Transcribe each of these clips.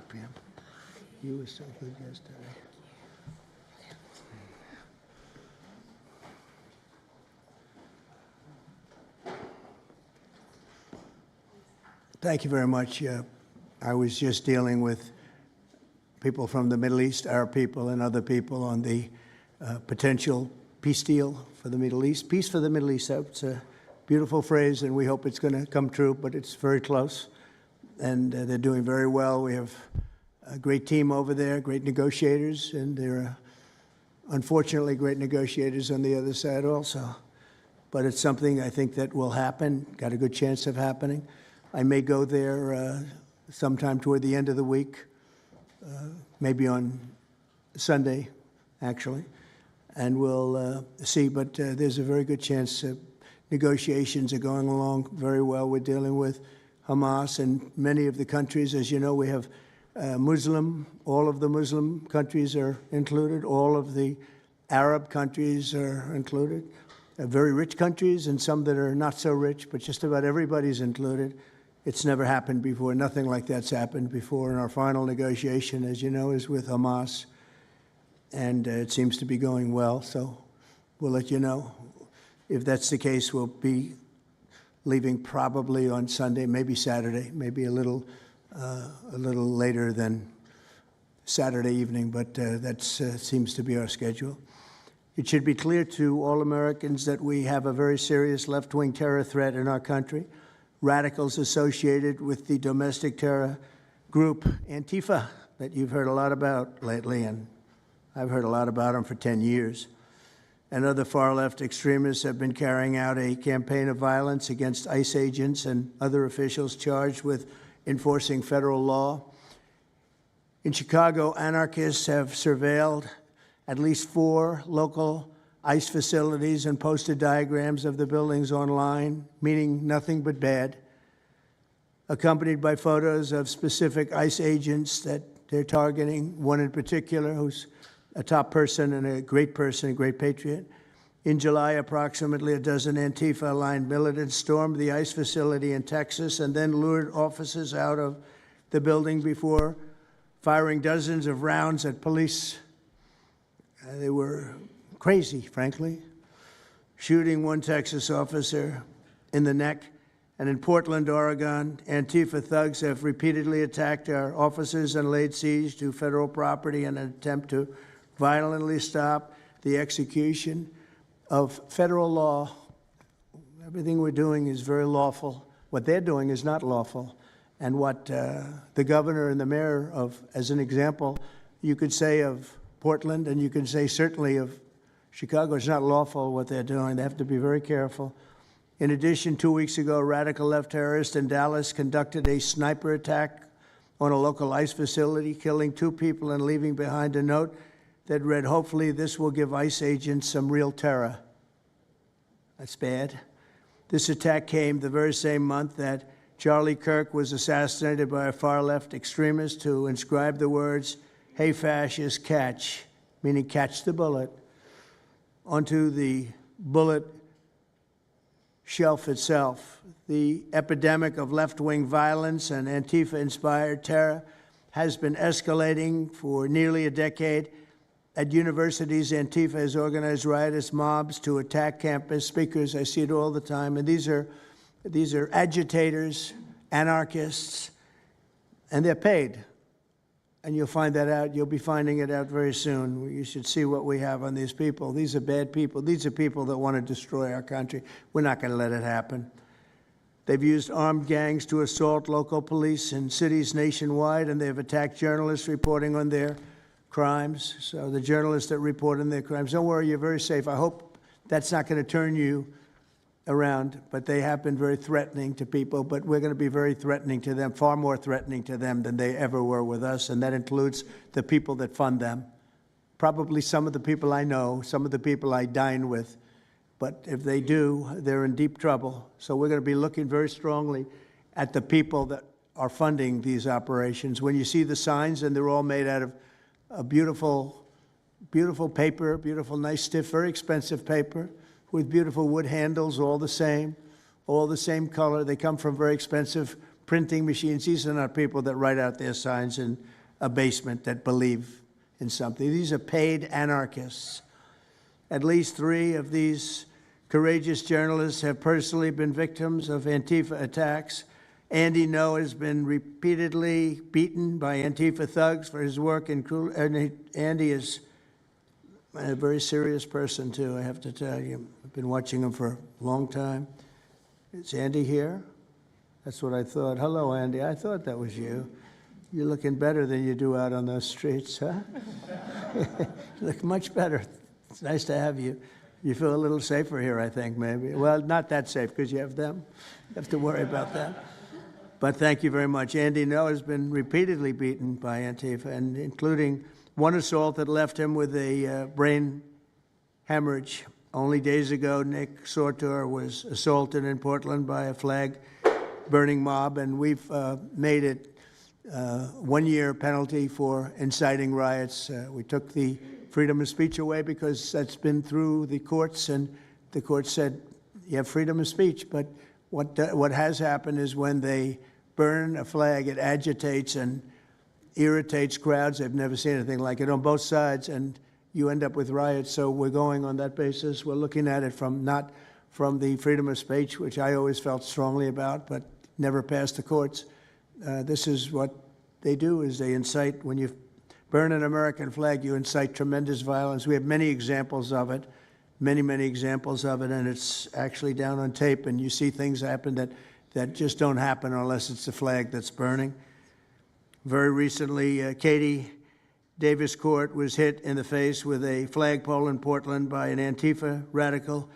Pam. You were so good yesterday. Thank you very much. I was just dealing with people from the Middle East, Arab people and other people on the potential peace deal for the Middle East. Peace for the Middle East, that's a beautiful phrase, and we hope it's going to come true, but it's very close. And they're doing very well. We have a great team over there, great negotiators, and there are unfortunately great negotiators on the other side also. But it's something I think that will happen, got a good chance of happening. I may go there sometime toward the end of the week, maybe on Sunday, actually, and we'll see. But there's a very good chance negotiations are going along very well. We're dealing with Hamas and many of the countries. As you know, we have all of the Muslim countries are included. All of the Arab countries are included. Very rich countries and some that are not so rich, but just about everybody's included. It's never happened before. Nothing like that's happened before. And our final negotiation, as you know, is with Hamas. And it seems to be going well. So we'll let you know. If that's the case, we'll be leaving probably on Sunday, maybe Saturday, maybe a little later than Saturday evening, but that seems to be our schedule. It should be clear to all Americans that we have a very serious left-wing terror threat in our country. Radicals associated with the domestic terror group Antifa that you've heard a lot about lately, and I've heard a lot about them for 10 years. And other far-left extremists have been carrying out a campaign of violence against ICE agents and other officials charged with enforcing federal law. In Chicago, anarchists have surveilled at least 4 local ICE facilities and posted diagrams of the buildings online, meaning nothing but bad, accompanied by photos of specific ICE agents that they're targeting, one in particular who's a top person and a great patriot. In July, approximately a dozen Antifa-aligned militants stormed the ICE facility in Texas and then lured officers out of the building before firing dozens of rounds at police. They were crazy, frankly, shooting one Texas officer in the neck. And in Portland, Oregon, Antifa thugs have repeatedly attacked our officers and laid siege to federal property in an attempt to violently stop the execution of federal law. Everything we're doing is very lawful. What they're doing is not lawful. And what the governor and the mayor of, as an example, you could say of Portland, and you can say certainly of Chicago, it's not lawful what they're doing. They have to be very careful. In addition, 2 weeks ago, a radical left terrorist in Dallas conducted a sniper attack on a local ICE facility, killing 2 people and leaving behind a note that read, "Hopefully this will give ICE agents some real terror." That's bad. This attack came the very same month that Charlie Kirk was assassinated by a far-left extremist who inscribed the words, "Hey, fascist, catch," meaning catch the bullet, onto the bullet shelf itself. The epidemic of left-wing violence and Antifa-inspired terror has been escalating for nearly a decade. At universities, Antifa has organized riotous mobs to attack campus speakers. I see it all the time. And these are agitators, anarchists, and they're paid. And you'll find that out. You'll be finding it out very soon. You should see what we have on these people. These are bad people. These are people that want to destroy our country. We're not going to let it happen. They've used armed gangs to assault local police in cities nationwide, and they've attacked journalists reporting on their crimes. So the journalists that report on their crimes, don't worry, you're very safe. I hope that's not going to turn you around, but they have been very threatening to people, but we're going to be very threatening to them, far more threatening to them than they ever were with us, and that includes the people that fund them. Probably some of the people I know, some of the people I dine with, but if they do, they're in deep trouble. So we're going to be looking very strongly at the people that are funding these operations. When you see the signs, and they're all made out of a beautiful, beautiful paper, beautiful, nice, stiff, very expensive paper, with beautiful wood handles, all the same color. They come from very expensive printing machines. These are not people that write out their signs in abasement that believe in something. These are paid anarchists. At least 3 of these courageous journalists have personally been victims of Antifa attacks. Andy Ngo has been repeatedly beaten by Antifa thugs for his work in Andy is a very serious person, too, I have to tell you. I've been watching him for a long time. Is Andy here? That's what I thought. Hello, Andy. I thought that was you. You're looking better than you do out on those streets, huh? You look much better. It's nice to have you. You feel a little safer here, I think, maybe. Well, not that safe, because you have them. You have to worry about that. But thank you very much. Andy Ngo has been repeatedly beaten by Antifa, and including one assault that left him with a brain hemorrhage. Only days ago, Nick Sortor was assaulted in Portland by a flag-burning mob, and we've made it 1-year penalty for inciting riots. We took the freedom of speech away because that's been through the courts, and the court said you have freedom of speech. But what has happened is when they burn a flag, it agitates and irritates crowds. I've never seen anything like it on both sides, and you end up with riots. So we're going on that basis. We're looking at it from not from the freedom of speech, which I always felt strongly about, but never passed the courts. This is what they do, is they incite. When you burn an American flag, you incite tremendous violence. We have many examples of it, many examples of it, and it's actually down on tape, and you see things happen that just don't happen unless it's the flag that's burning. Very recently, Katie Davis Court was hit in the face with a flagpole in Portland by an Antifa radical,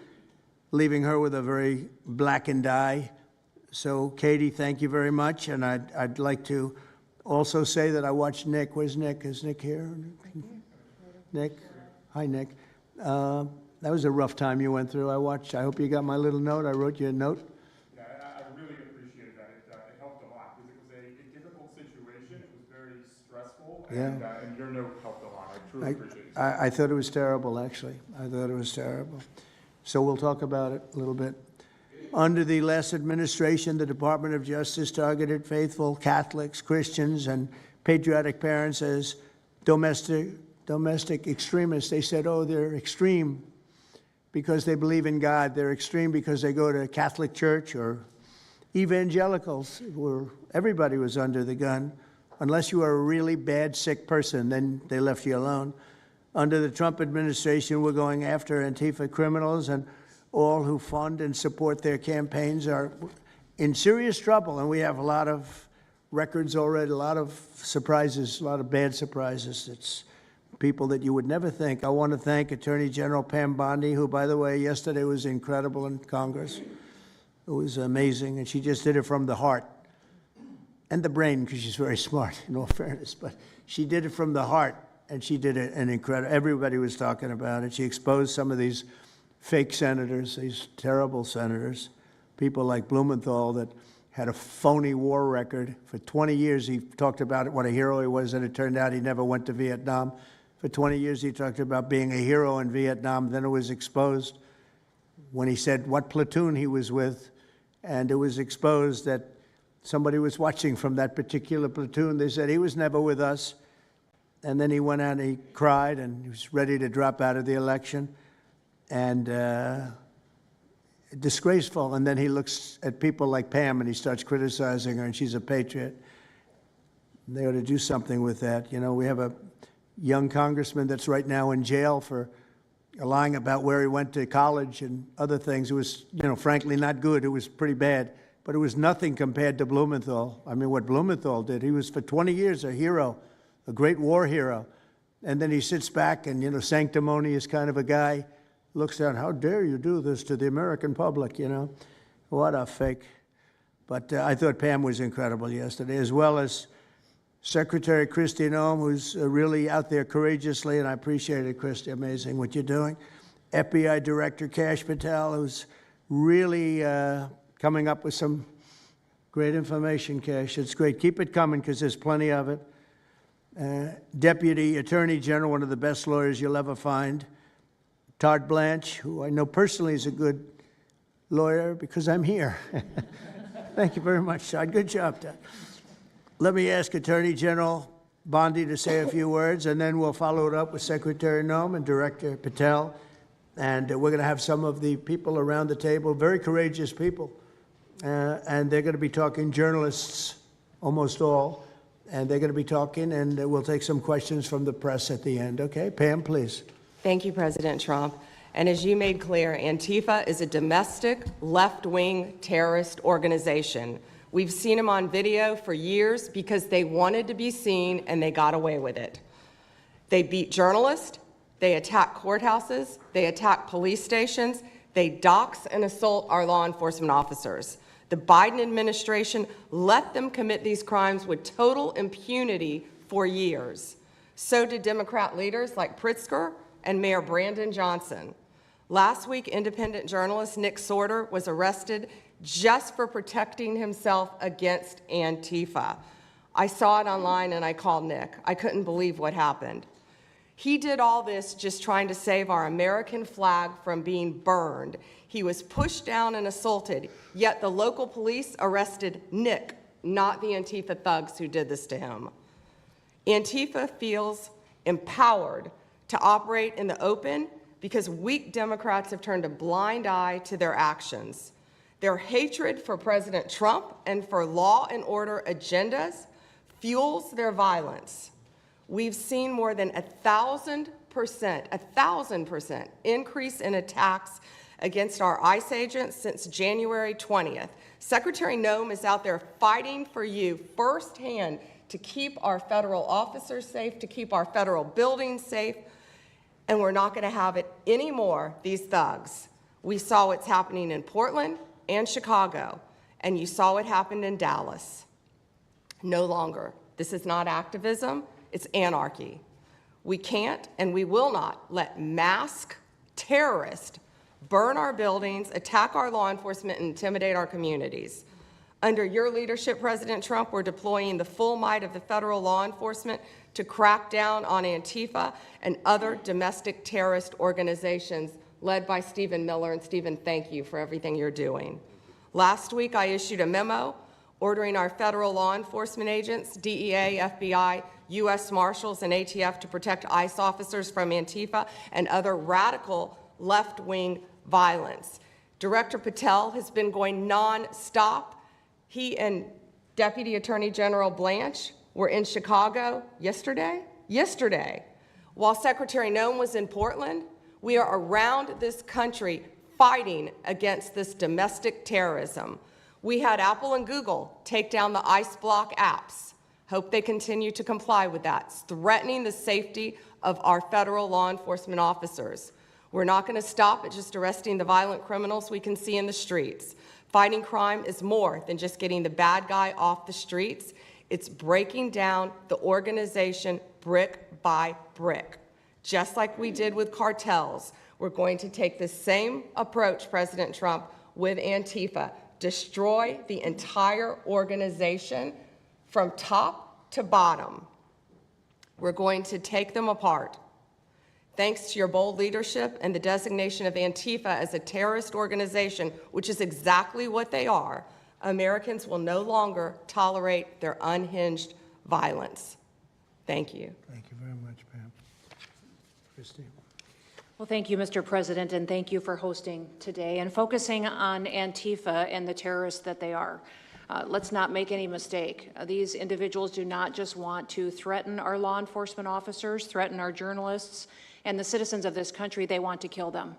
leaving her with a very blackened eye. So, Katie, thank you very much. And I'd like to also say that I watched Nick. Where's Nick? Is Nick here? Nick? Hi, Nick. That was a rough time you went through. I hope you got my little note. I wrote you a note. Yeah, I really appreciated that. It helped a lot because it was a difficult situation. It was very stressful, and your note helped a lot. I truly appreciate it. I thought it was terrible, actually. I thought it was terrible. So we'll talk about it a little bit. Under the last administration, the Department of Justice targeted faithful Catholics, Christians, and patriotic parents as domestic extremists. They said, oh, they're extreme because they believe in God. They're extreme because they go to Catholic church, or evangelicals, where everybody was under the gun. Unless you are a really bad, sick person, then they left you alone. Under the Trump administration, we're going after Antifa criminals, and all who fund and support their campaigns are in serious trouble. And we have a lot of records already, a lot of surprises, a lot of bad surprises. It's people that you would never think. I want to thank Attorney General Pam Bondi, who, by the way, yesterday was incredible in Congress. It was amazing, and she just did it from the heart and the brain, because she's very smart, in all fairness. But she did it from the heart, and she did it an incredible. Everybody was talking about it. She exposed some of these fake senators, these terrible senators, people like Blumenthal that had a phony war record. For 20 years, he talked about it, what a hero he was, and it turned out he never went to Vietnam. For 20 years, he talked about being a hero in Vietnam. Then it was exposed when he said what platoon he was with, and it was exposed that somebody was watching from that particular platoon. They said he was never with us. And then he went out and he cried, and he was ready to drop out of the election. And disgraceful. And then he looks at people like Pam and he starts criticizing her, and she's a patriot. They ought to do something with that. You know, we have a young congressman that's right now in jail for lying about where he went to college and other things. It was, you know, frankly not good. It was pretty bad. But it was nothing compared to Blumenthal. I mean, what Blumenthal did, he was for 20 years a hero, a great war hero. And then he sits back and, you know, sanctimonious kind of a guy, looks down, how dare you do this to the American public, you know? What a fake. But I thought Pam was incredible yesterday, as well as Secretary Kristi Noem, who's really out there courageously, and I appreciate it, Kristi, amazing what you're doing. FBI Director Kash Patel, who's really coming up with some great information, Kash. It's great. Keep it coming, because there's plenty of it. Deputy Attorney General, one of the best lawyers you'll ever find, Todd Blanche, who I know personally is a good lawyer because I'm here. Thank you very much, Todd. Good job, Todd. Let me ask Attorney General Bondi to say a few words, and then we'll follow it up with Secretary Noem and Director Patel. And we're going to have some of the people around the table, very courageous people, and they're going to be talking, journalists, almost all, and they're going to be talking, and we'll take some questions from the press at the end. Okay, Pam, please. Thank you, President Trump. And as you made clear, Antifa is a domestic left-wing terrorist organization. We've seen them on video for years because they wanted to be seen and they got away with it. They beat journalists, they attack courthouses, they attack police stations, they dox and assault our law enforcement officers. The Biden administration let them commit these crimes with total impunity for years. So did Democrat leaders like Pritzker and Mayor Brandon Johnson. Last week, independent journalist Nick Sorter was arrested just for protecting himself against Antifa. I saw it online and I called Nick. I couldn't believe what happened. He did all this just trying to save our American flag from being burned. He was pushed down and assaulted, yet the local police arrested Nick, not the Antifa thugs who did this to him. Antifa feels empowered to operate in the open because weak Democrats have turned a blind eye to their actions. Their hatred for President Trump and for law and order agendas fuels their violence. We've seen more than 1,000% increase in attacks against our ICE agents since January 20th. Secretary Noem is out there fighting for you firsthand to keep our federal officers safe, to keep our federal buildings safe, and we're not going to have it anymore, these thugs. We saw what's happening in Portland and Chicago, and you saw what happened in Dallas. No longer. This is not activism, it's anarchy. We can't and we will not let masked terrorists burn our buildings, attack our law enforcement, and intimidate our communities. Under your leadership, President Trump, we're deploying the full might of the federal law enforcement to crack down on Antifa and other domestic terrorist organizations led by Stephen Miller. And Stephen, thank you for everything you're doing. Last week, I issued a memo ordering our federal law enforcement agents, DEA, FBI, U.S. Marshals, and ATF to protect ICE officers from Antifa and other radical left-wing violence. Director Patel has been going non-stop. He and Deputy Attorney General Blanche were in Chicago yesterday. While Secretary Noem was in Portland, we are around this country fighting against this domestic terrorism. We had Apple and Google take down the ICE block apps. Hope they continue to comply with that. It's threatening the safety of our federal law enforcement officers. We're not going to stop at just arresting the violent criminals we can see in the streets. Fighting crime is more than just getting the bad guy off the streets. It's breaking down the organization brick by brick. Just like we did with cartels, we're going to take the same approach, President Trump, with Antifa. Destroy the entire organization from top to bottom. We're going to take them apart. Thanks to your bold leadership and the designation of Antifa as a terrorist organization, which is exactly what they are, Americans will no longer tolerate their unhinged violence. Thank you. Thank you very much, Pam. Christine. Well, thank you, Mr. President, and thank you for hosting today and focusing on Antifa and the terrorists that they are. Let's not make any mistake. These individuals do not just want to threaten our law enforcement officers, threaten our journalists, and the citizens of this country. They want to kill them.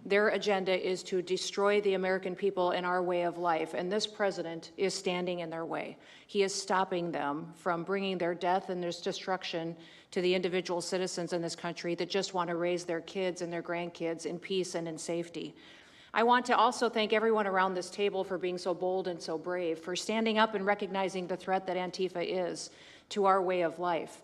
Their agenda is to destroy the American people and our way of life, and this president is standing in their way. He is stopping them from bringing their death and their destruction to the individual citizens in this country that just want to raise their kids and their grandkids in peace and in safety. I want to also thank everyone around this table for being so bold and so brave, for standing up and recognizing the threat that Antifa is to our way of life.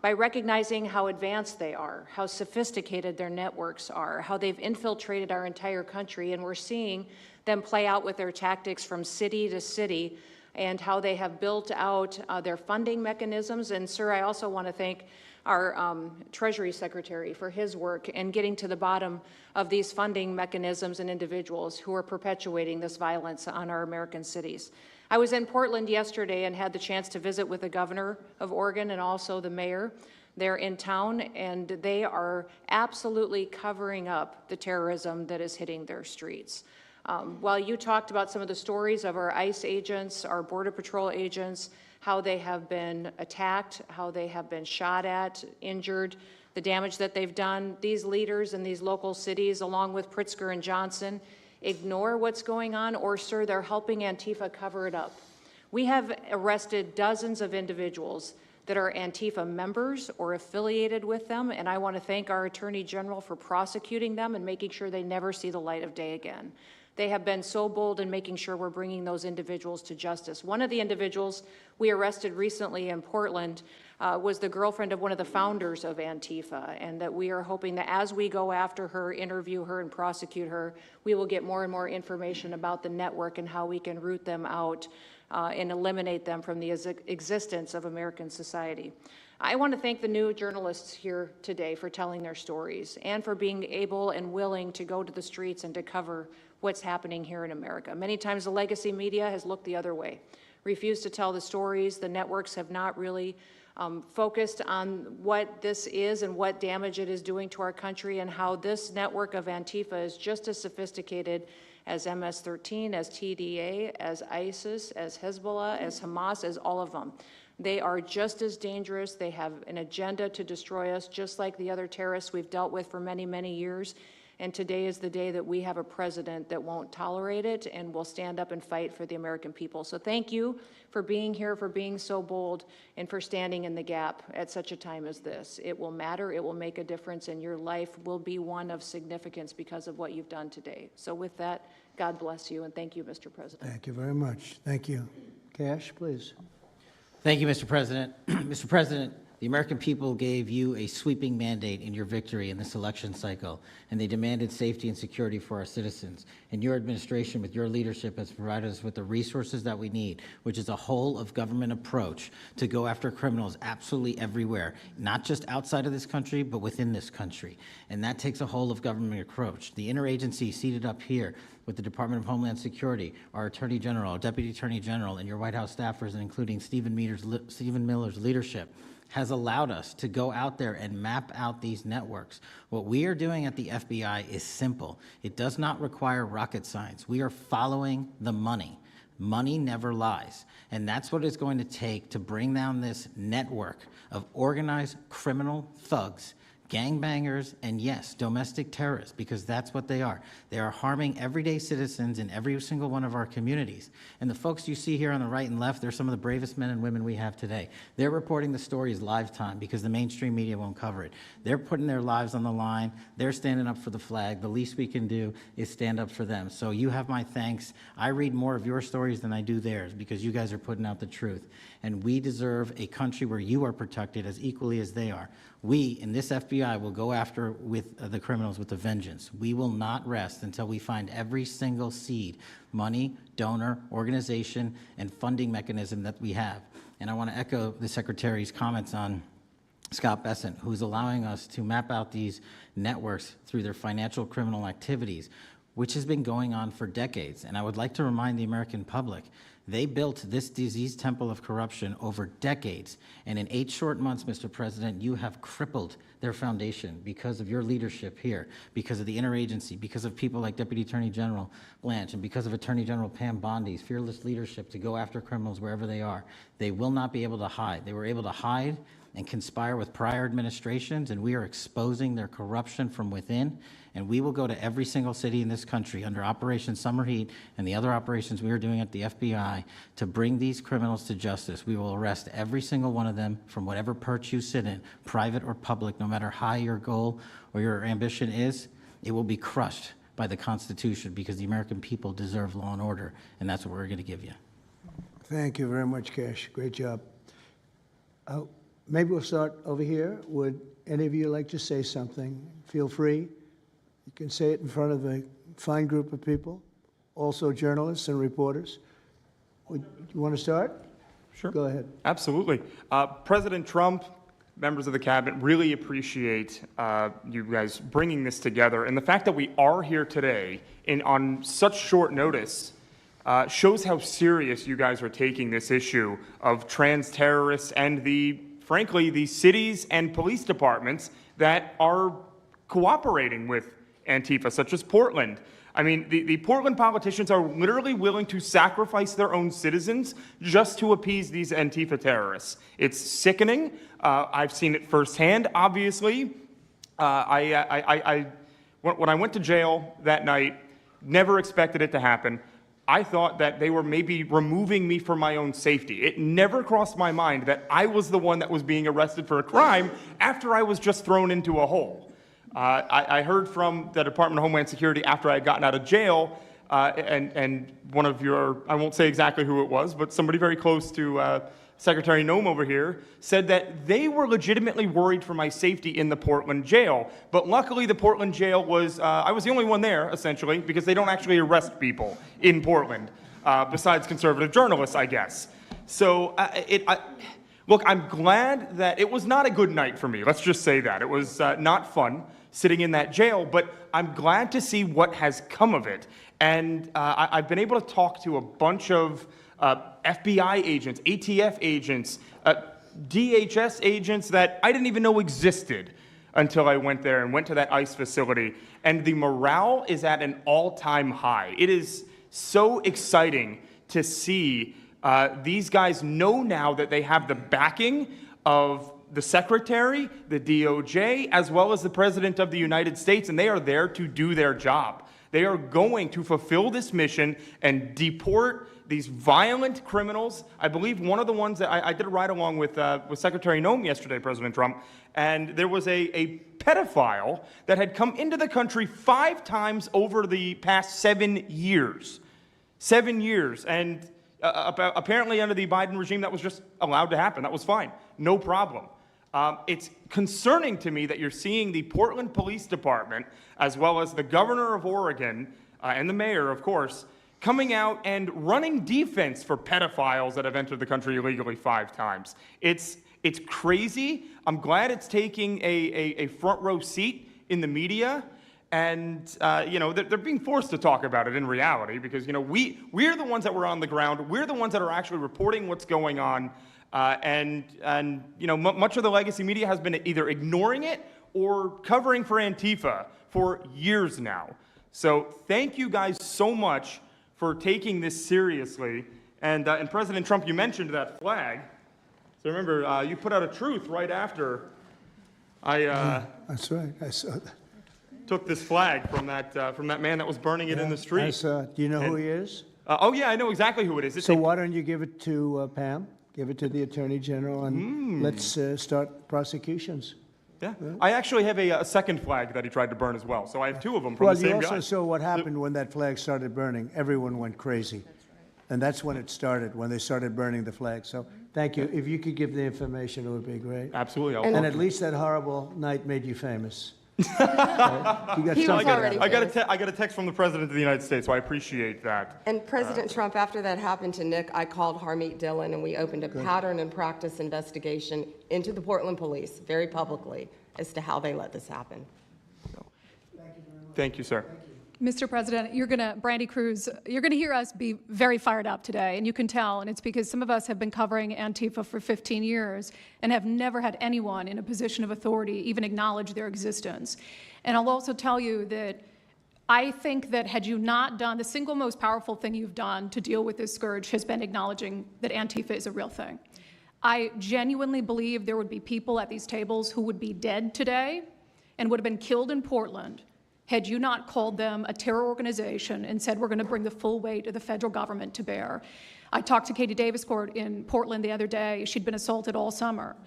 By recognizing how advanced they are, how sophisticated their networks are, how they've infiltrated our entire country, and we're seeing them play out with their tactics from city to city, and how they have built out their funding mechanisms. And sir, I also want to thank our Treasury Secretary for his work in getting to the bottom of these funding mechanisms and individuals who are perpetuating this violence on our American cities. I was in Portland yesterday and had the chance to visit with the governor of Oregon and also the mayor. They're in town, and they are absolutely covering up the terrorism that is hitting their streets. While you talked about some of the stories of our ICE agents, our Border Patrol agents, how they have been attacked, how they have been shot at, injured, the damage that they've done, these leaders in these local cities, along with Pritzker and Johnson, ignore what's going on, or, sir, they're helping Antifa cover it up. We have arrested dozens of individuals that are Antifa members or affiliated with them, and I want to thank our Attorney General for prosecuting them and making sure they never see the light of day again. They have been so bold in making sure we're bringing those individuals to justice. One of the individuals we arrested recently in Portland was the girlfriend of one of the founders of Antifa, and that we are hoping that as we go after her, interview her, and prosecute her, we will get more and more information about the network and how we can root them out and eliminate them from the existence of American society. I want to thank the new journalists here today for telling their stories and for being able and willing to go to the streets and to cover what's happening here in America. Many times the legacy media has looked the other way, refused to tell the stories. The networks have not really focused on what this is and what damage it is doing to our country, and how this network of Antifa is just as sophisticated as MS-13, as TDA, as ISIS, as Hezbollah, as Hamas, as all of them. They are just as dangerous. They have an agenda to destroy us, just like the other terrorists we've dealt with for many, many years. And today is the day that we have a president that won't tolerate it and will stand up and fight for the American people. So thank you for being here, for being so bold, and for standing in the gap at such a time as this. It will matter, it will make a difference, and your life will be one of significance because of what you've done today. So with that, God bless you, and thank you, Mr. President. Thank you very much. Thank you. Cash, please. Thank you, Mr. President. Mr. President, the American people gave you a sweeping mandate in your victory in this election cycle, and they demanded safety and security for our citizens. And your administration, with your leadership, has provided us with the resources that we need, which is a whole-of-government approach to go after criminals absolutely everywhere, not just outside of this country, but within this country. And that takes a whole-of-government approach. The interagency seated up here with the Department of Homeland Security, our Attorney General, our Deputy Attorney General, and your White House staffers, including Stephen Miller's leadership, has allowed us to go out there and map out these networks. What we are doing at the FBI is simple. It does not require rocket science. We are following the money. Money never lies. And that's what it's going to take to bring down this network of organized criminal thugs, gangbangers, and yes, domestic terrorists, because that's what they are. They are harming everyday citizens in every single one of our communities. And the folks you see here on the right and left, they're some of the bravest men and women we have today. They're reporting the stories live time because the mainstream media won't cover it. They're putting their lives on the line. They're standing up for the flag. The least we can do is stand up for them. So you have my thanks. I read more of your stories than I do theirs because you guys are putting out the truth. And we deserve a country where you are protected as equally as they are. We, in this FBI, will go after with the criminals with a vengeance. We will not rest until we find every single seed, money, donor, organization, and funding mechanism that we have. And I want to echo the Secretary's comments on Scott Bessent, who's allowing us to map out these networks through their financial criminal activities, which has been going on for decades. And I would like to remind the American public, they built this diseased temple of corruption over decades. And in 8 short months, Mr. President, you have crippled their foundation because of your leadership here, because of the interagency, because of people like Deputy Attorney General Blanche, and because of Attorney General Pam Bondi's fearless leadership to go after criminals wherever they are. They will not be able to hide. They were able to hide and conspire with prior administrations, and we are exposing their corruption from within. And we will go to every single city in this country under Operation Summer Heat and the other operations we are doing at the FBI to bring these criminals to justice. We will arrest every single one of them from whatever perch you sit in, private or public, no matter how your goal or your ambition is. It will be crushed by the Constitution because the American people deserve law and order, and that's what we're going to give you. Thank you very much, Cash. Great job. Maybe we'll start over here. Would any of you like to say something? Feel free. You can say it in front of a fine group of people, also journalists and reporters. You want to start? Sure. Go ahead. Absolutely. President Trump members of the cabinet, really appreciate you guys bringing this together. And the fact that we are here today on such short notice shows how serious you guys are taking this issue of trans terrorists and frankly, the cities and police departments that are cooperating with Antifa, such as Portland. I mean, the Portland politicians are literally willing to sacrifice their own citizens just to appease these Antifa terrorists. It's sickening. I've seen it firsthand, obviously. When I went to jail that night, never expected it to happen. I thought that they were maybe removing me for my own safety. It never crossed my mind that I was the one that was being arrested for a crime after I was just thrown into a hole. I heard from the Department of Homeland Security after I had gotten out of jail, and one of your, I won't say exactly who it was, but somebody very close to Secretary Noem over here, said that they were legitimately worried for my safety in the Portland jail. But luckily, the Portland jail was, I was the only one there, essentially, because they don't actually arrest people in Portland, besides conservative journalists, I guess. So, look, I'm glad that it was not a good night for me. Let's just say that. It was not fun sitting in that jail, but I'm glad to see what has come of it. And I've been able to talk to a bunch of FBI agents, ATF agents, DHS agents that I didn't even know existed until I went there and went to that ICE facility. And the morale is at an all-time high. It is so exciting to see these guys know now that they have the backing of the Secretary, the DOJ, as well as the President of the United States, and they are there to do their job. They are going to fulfill this mission and deport these violent criminals. I believe one of the ones that I did a ride-along with Secretary Noem yesterday, President Trump, and there was a pedophile that had come into the country 5 times over the past 7 years. 7 years, and apparently under the Biden regime, that was just allowed to happen. That was fine, no problem. It's concerning to me that you're seeing the Portland Police Department, as well as the governor of Oregon, and the mayor, of course, coming out and running defense for pedophiles that have entered the country illegally 5 times. It's crazy. I'm glad it's taking a front row seat in the media. And, they're being forced to talk about it in reality because, we're the ones that were on the ground. We're the ones that are actually reporting what's going on. Much of the legacy media has been either ignoring it or covering for Antifa for years now. So thank you guys so much for taking this seriously. And President Trump, you mentioned that flag. So remember, you put out a truth right after That's right. I saw that. Took this flag from that man that was burning it in the street. I saw it. Do you know who he is? Oh yeah, I know exactly who it is. So why don't you give it to Pam? Give it to the Attorney General, and let's start prosecutions. Yeah. I actually have a second flag that he tried to burn as well. So I have 2 of them from the same guy. Well, you also saw what happened when that flag started burning. Everyone went crazy. That's right. And that's when it started, when they started burning the flag. So thank you. If you could give the information, it would be great. Absolutely. And at least that horrible night made you famous. You got He was something out of already it. I got a text from the President of the United States, so I appreciate that. And President Trump, after that happened to Nick, I called Harmeet Dillon and we opened a pattern and practice investigation into the Portland police very publicly as to how they let this happen. Thank you, sir. Mr. President, Brandy Cruz, you're going to hear us be very fired up today, and you can tell, and it's because some of us have been covering Antifa for 15 years and have never had anyone in a position of authority even acknowledge their existence. And I'll also tell you that I think that had you not done, the single most powerful thing you've done to deal with this scourge has been acknowledging that Antifa is a real thing. I genuinely believe there would be people at these tables who would be dead today and would have been killed in Portland had you not called them a terror organization and said we're going to bring the full weight of the federal government to bear. I talked to Katie Daviscourt in Portland the other day. She'd been assaulted all summer.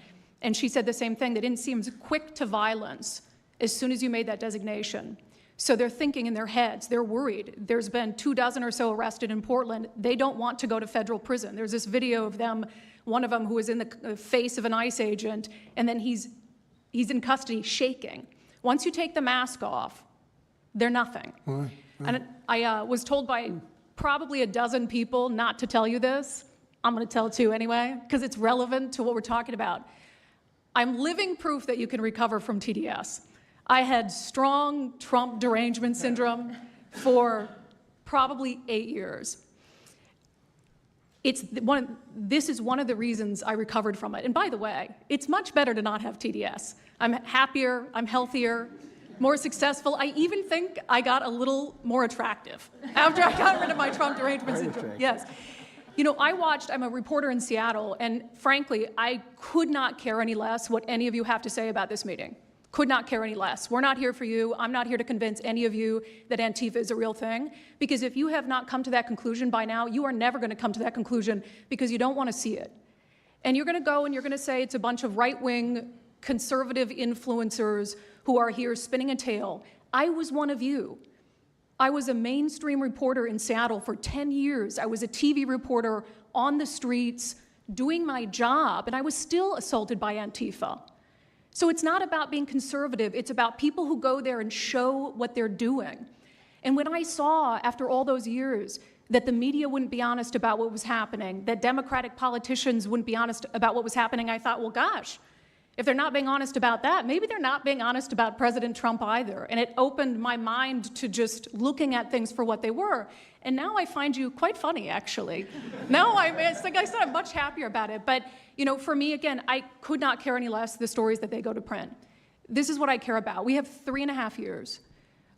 And she said the same thing. They didn't seem quick to violence as soon as you made that designation. So they're thinking in their heads. They're worried. There's been 24 or so arrested in Portland. They don't want to go to federal prison. There's this video of them, one of them who was in the face of an ICE agent, and then he's in custody shaking. Once you take the mask off, they're nothing. Right. And I was told by probably a dozen people not to tell you this. I'm going to tell it to you anyway, because it's relevant to what we're talking about. I'm living proof that you can recover from TDS. I had strong Trump derangement syndrome for probably 8 years. This is one of the reasons I recovered from it. And by the way, it's much better to not have TDS. I'm happier, I'm healthier, more successful. I even think I got a little more attractive after I got rid of my Trump derangement syndrome. Yes. You know, I'm a reporter in Seattle, and frankly, I could not care any less what any of you have to say about this meeting. Could not care any less. We're not here for you. I'm not here to convince any of you that Antifa is a real thing, because if you have not come to that conclusion by now, you are never going to come to that conclusion because you don't want to see it. And you're going to go and you're going to say it's a bunch of right-wing conservative influencers who are here spinning a tale. I was one of you. I was a mainstream reporter in Seattle for 10 years. I was a TV reporter on the streets doing my job, and I was still assaulted by Antifa. So it's not about being conservative, it's about people who go there and show what they're doing. And when I saw, after all those years, that the media wouldn't be honest about what was happening, that Democratic politicians wouldn't be honest about what was happening, I thought, well, gosh, if they're not being honest about that, maybe they're not being honest about President Trump either. And it opened my mind to just looking at things for what they were. And now I find you quite funny, actually. Now, it's like I said, I'm much happier about it. But, you know, for me, again, I could not care any less the stories that they go to print. This is what I care about. We have 3.5 years.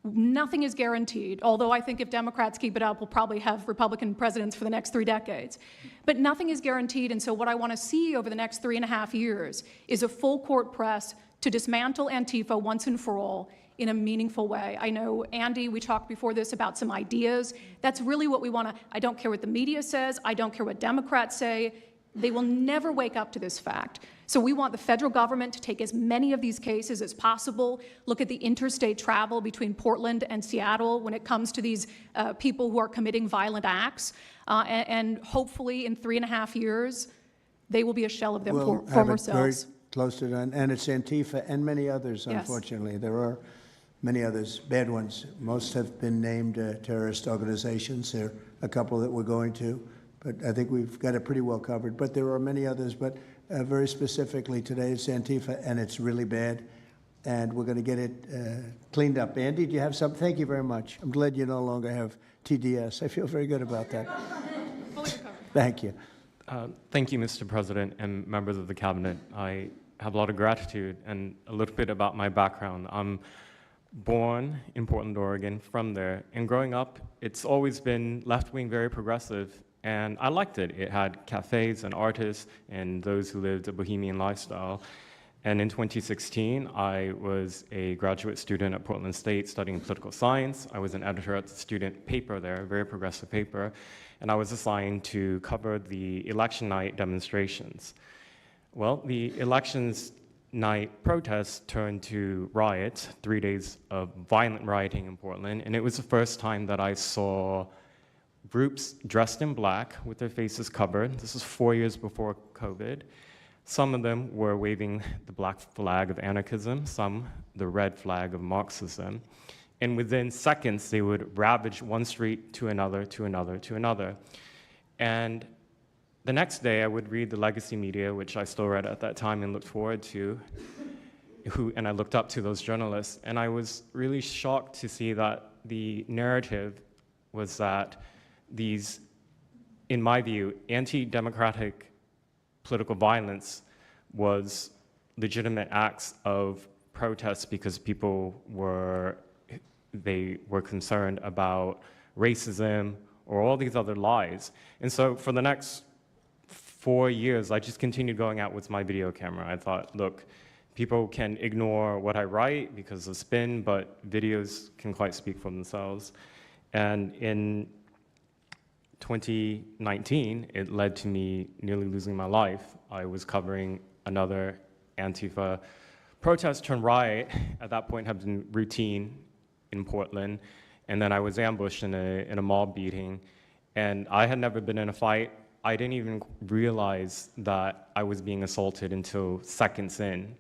Nothing is guaranteed, although I think if Democrats keep it up, we'll probably have Republican presidents for the next 3 decades. But nothing is guaranteed, and so what I want to see over the next 3.5 years is a full court press to dismantle Antifa once and for all in a meaningful way. I know, Andy, we talked before this about some ideas. That's really what we want to, I don't care what the media says, I don't care what Democrats say. They will never wake up to this fact. So we want the federal government to take as many of these cases as possible, look at the interstate travel between Portland and Seattle when it comes to these people who are committing violent acts, and hopefully in 3.5 years, they will be a shell of their former selves. Very close to that, and it's Antifa and many others, Yes. unfortunately. There are many others, bad ones. Most have been named terrorist organizations. There are a couple that we're going to. But I think we've got it pretty well covered. But there are many others. But very specifically today, it's Antifa, and it's really bad. And we're going to get it cleaned up. Andy, do you have something? Thank you very much. I'm glad you no longer have TDS. I feel very good about that. Thank you. Thank you, Mr. President and members of the Cabinet. I have a lot of gratitude and a little bit about my background. I'm born in Portland, Oregon, from there. And growing up, it's always been left-wing, very progressive. And I liked it. It had cafes and artists and those who lived a bohemian lifestyle. And in 2016, I was a graduate student at Portland State studying political science. I was an editor at the student paper there, a very progressive paper. And I was assigned to cover the election night demonstrations. Well, the elections night protests turned to riots, 3 days of violent rioting in Portland. And it was the first time that I saw groups dressed in black with their faces covered. This is 4 years before COVID. Some of them were waving the black flag of anarchism, some the red flag of Marxism. And within seconds, they would ravage one street to another, to another, to another. And the next day, I would read the legacy media, which I still read at that time and looked forward to, and I looked up to those journalists. And I was really shocked to see that the narrative was that these, in my view, anti-democratic political violence was legitimate acts of protest because people were concerned about racism or all these other lies. And so for the next 4 years, I just continued going out with my video camera. I thought, look, people can ignore what I write because of spin, but videos can quite speak for themselves. And in 2019, it led to me nearly losing my life. I was covering another Antifa protest turned riot. At that point, had been routine in Portland, and then I was ambushed in a mob beating. And I had never been in a fight. I didn't even realize that I was being assaulted until seconds in.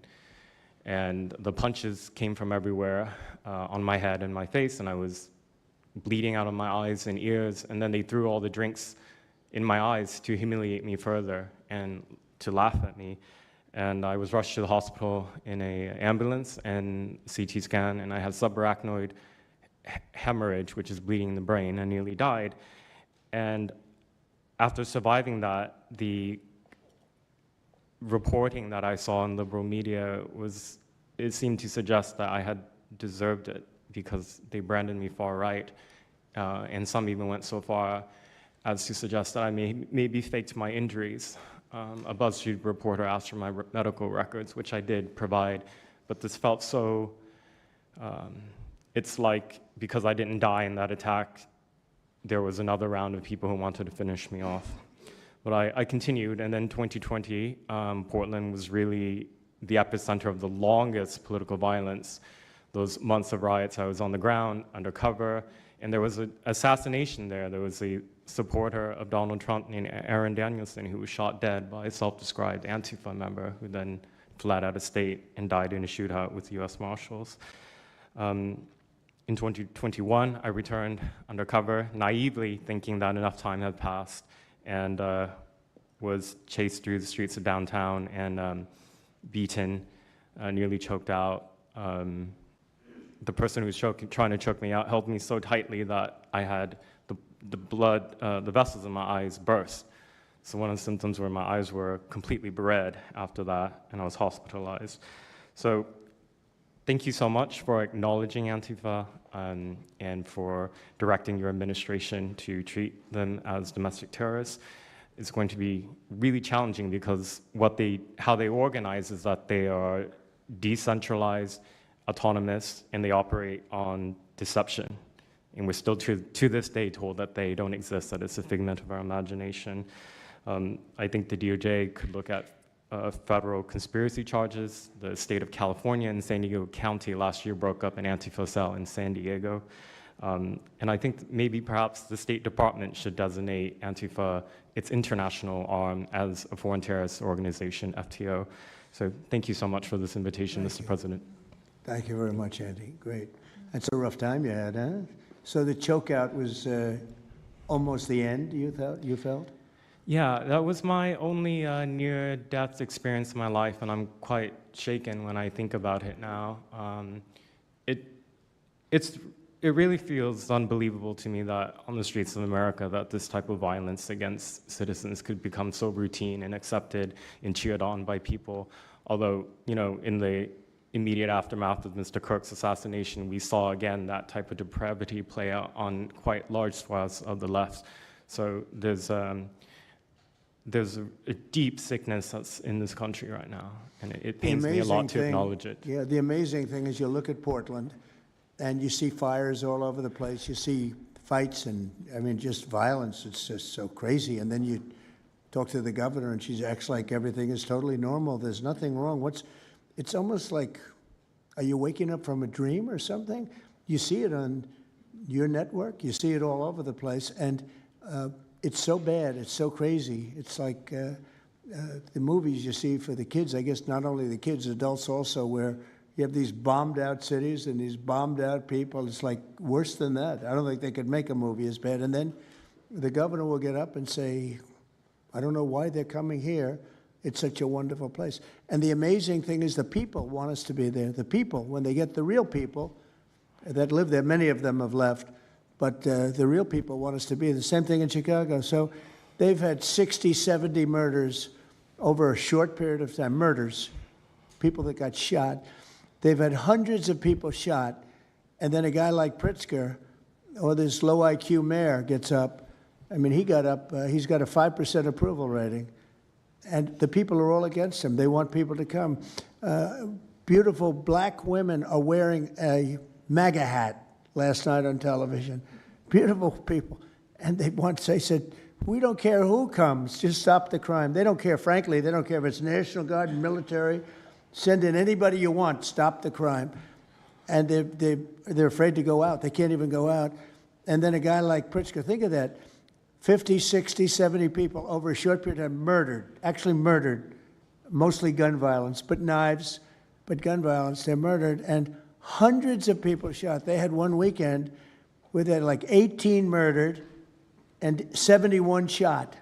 And the punches came from everywhere on my head and my face, and I was bleeding out of my eyes and ears, and then they threw all the drinks in my eyes to humiliate me further and to laugh at me. And I was rushed to the hospital in an ambulance and CT scan, and I had subarachnoid hemorrhage, which is bleeding in the brain. I nearly died. And after surviving that, the reporting that I saw in liberal media it seemed to suggest that I had deserved it because they branded me far right. And some even went so far as to suggest that I maybe faked my injuries. A BuzzFeed reporter asked for my medical records, which I did provide, but this felt so, it's like because I didn't die in that attack, there was another round of people who wanted to finish me off. But I continued, and then 2020, Portland was really the epicenter of the longest political violence. Those months of riots, I was on the ground, undercover, and there was an assassination there. There was a supporter of Donald Trump named Aaron Danielson who was shot dead by a self-described Antifa member who then fled out of state and died in a shootout with US Marshals. In 2021, I returned undercover, naively thinking that enough time had passed, and was chased through the streets of downtown and beaten, nearly choked out. The person who was trying to choke me out held me so tightly that I had the blood, the vessels in my eyes burst. So one of the symptoms were my eyes were completely red after that, and I was hospitalized. So thank you so much for acknowledging Antifa and for directing your administration to treat them as domestic terrorists. It's going to be really challenging because how they organize is that they are decentralized, autonomous, and they operate on deception. And we're still to this day told that they don't exist, that it's a figment of our imagination. I think the DOJ could look at federal conspiracy charges. The state of California and San Diego County last year broke up an Antifa cell in San Diego. And I think maybe perhaps the State Department should designate Antifa, its international arm, as a foreign terrorist organization, FTO. So thank you so much for this invitation, Mr. President. Thank you very much, Andy. Great. That's a rough time you had, huh? So the chokeout was almost the end, you felt? Yeah, that was my only near-death experience in my life, and I'm quite shaken when I think about it now. It really feels unbelievable to me that on the streets of America that this type of violence against citizens could become so routine and accepted and cheered on by people. Although, in the immediate aftermath of Mr. Kirk's assassination, we saw again that type of depravity play out on quite large swaths of the left. So there's a deep sickness that's in this country right now, and it pains me a lot to acknowledge it. Yeah, the amazing thing is you look at Portland, and you see fires all over the place. You see fights and, just violence. It's just so crazy. And then you talk to the governor, and she acts like everything is totally normal. There's nothing wrong. It's almost like, are you waking up from a dream or something? You see it on your network. You see it all over the place. And it's so bad. It's so crazy. It's like the movies you see for the kids. I guess not only the kids, adults also, where you have these bombed out cities and these bombed out people. It's like worse than that. I don't think they could make a movie as bad. And then the governor will get up and say, I don't know why they're coming here. It's such a wonderful place. And the amazing thing is the people want us to be there. The people, when they get the real people that live there, many of them have left, but the real people want us to be. The same thing in Chicago. So they've had 60, 70 murders over a short period of time. Murders, people that got shot. They've had hundreds of people shot, and then a guy like Pritzker, or this low IQ mayor, gets up. He got up, he's got a 5% approval rating, and the people are all against him. They want people to come. Beautiful black women are wearing a MAGA hat last night on television. Beautiful people. And they said, we don't care who comes, just stop the crime. They don't care, frankly, they don't care if it's National Guard and military. Send in anybody you want, stop the crime. And they're afraid to go out. They can't even go out. And then a guy like Pritzker, think of that, 50, 60, 70 people over a short period of time murdered, actually murdered, mostly gun violence, but knives, but gun violence, they're murdered, and hundreds of people shot. They had one weekend where they had like 18 murdered and 71 shot.